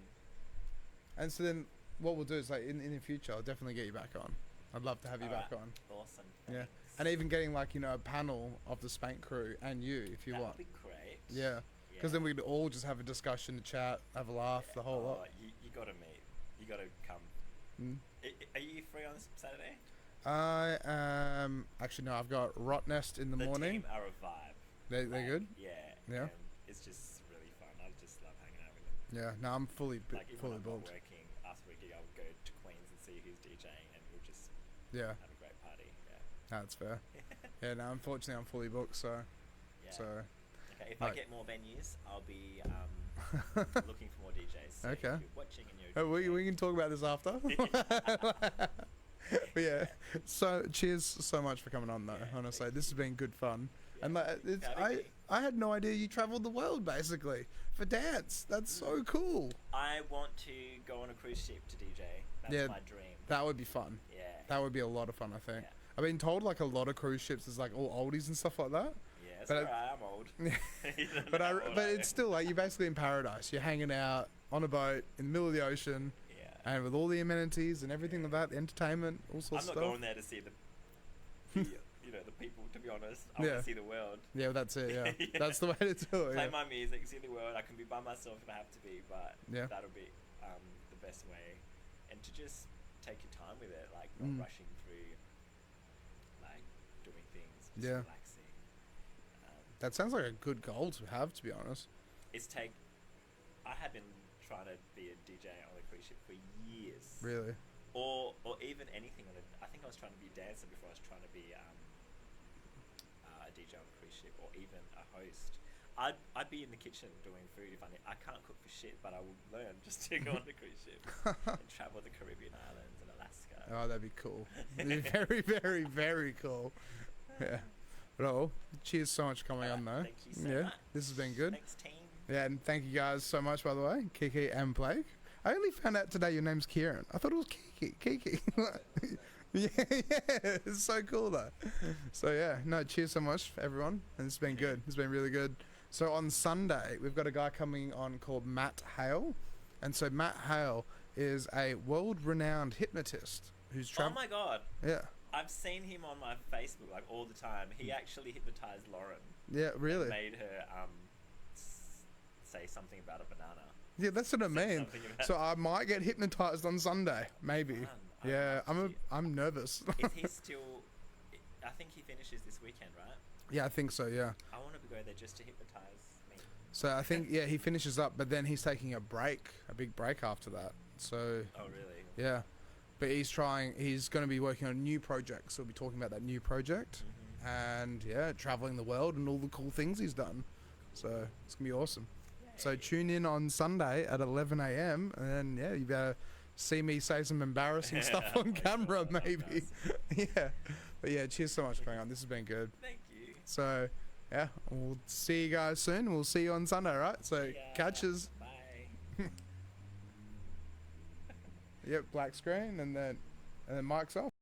And so then, what we'll do is like in the future, I'll definitely get you back on. I'd love to have you back on. Awesome. Yeah. Thanks. And even getting like, you know, a panel of the Spank crew and you if you want. That'd be great. Yeah. Because then we'd all just have a discussion, a chat, have a laugh, the whole lot. You gotta meet. You gotta come. Mm. Are you free on Saturday? I am actually no. I've got Rot Nest in the morning. The team are a vibe. They're good. Yeah. Yeah. And it's just really fun. I just love hanging out with them. Yeah. No, I'm fully Like even fully when I'm not booked. working, after a gig, I'll go to Queens and see who's DJing, and we'll just Yeah. have a great party. Yeah. That's fair. Yeah. No, unfortunately, I'm fully booked. So. Yeah. So. Okay. If Right. I get more venues, I'll be looking for more DJs. So Okay. If you're watching and you're We can talk about this after. But yeah. So cheers so much for coming on though. Yeah, Honestly, thank this has been good fun. Yeah, And like, thanks for having me. I had no idea you travelled the world basically for dance. That's so cool. I want to go on a cruise ship to DJ. That's Yeah. my dream. That would be fun. Yeah. That would be a lot of fun, I think. Yeah. I've been told like a lot of cruise ships is like all oldies and stuff like that. Yeah, it's But alright, I'm old. You don't know But how old but I am. it's still like you're basically in paradise. You're hanging out on a boat in the middle of the ocean Yeah. and with all the amenities and everything like that, the entertainment, all I'm sorts not of stuff. going there to see the you know, the people, to be honest. I Yeah. want to see the world. Yeah, well, that's it. Yeah. Yeah. That's the way to do it. Play Yeah. my music, see the world. I can be by myself if I have to be, but Yeah. that'll be the best way. And to just take your time with it, like not rushing through, like doing things, just Yeah. relaxing. That sounds like a good goal to have, to be honest. I have been trying to be a DJ on a cruise ship for years. Really. Or even anything on I think I was trying to be a dancer before I was trying to be a DJ on a cruise ship, or even a host. I'd be in the kitchen doing food if I can't cook for shit, but I would learn just to go on a cruise ship and travel the Caribbean islands and Alaska. Oh, that'd be cool. That'd be very, very, very cool. Yeah. But oh, cheers so much for coming on though. Thank you so Yeah, much. this has been good. Thanks, team. Yeah, and thank you guys so much, by the way, Kiki and Blake. I only found out today your name's Kieran. I thought it was Kiki. Kiki. Yeah, it's so cool though. So yeah, no, cheers so much for everyone, and it's been good. It's been really good. So on Sunday, we've got a guy coming on called Matt Hale, and so Matt Hale is a world-renowned hypnotist who's Oh my god. Yeah. I've seen him on my Facebook like all the time. He actually hypnotized Lauren. Yeah, really. And made her say something about a banana. Yeah, that's what I Said mean. something about- So I might get hypnotized on Sunday, maybe. Fun. Yeah, I'd love I'm nervous. to. Is he still? I think he finishes this weekend, right? Yeah, I think so. Yeah. I want to go there just to hypnotize me. So I think he finishes up, but then he's taking a big break after that. So Oh really? yeah, but he's going to be working on a new project. So we'll be talking about that new project, and yeah, traveling the world and all the cool things he's done. So it's gonna be awesome. So tune in on Sunday at 11 a.m. and then yeah, you better see me say some embarrassing stuff on camera, maybe. Yeah, but yeah, cheers so much for coming on. This has been good. Thank you. So yeah, we'll see you guys soon. We'll see you on Sunday, right? So Yeah. catches. Bye. Yep, black screen and then mic's off.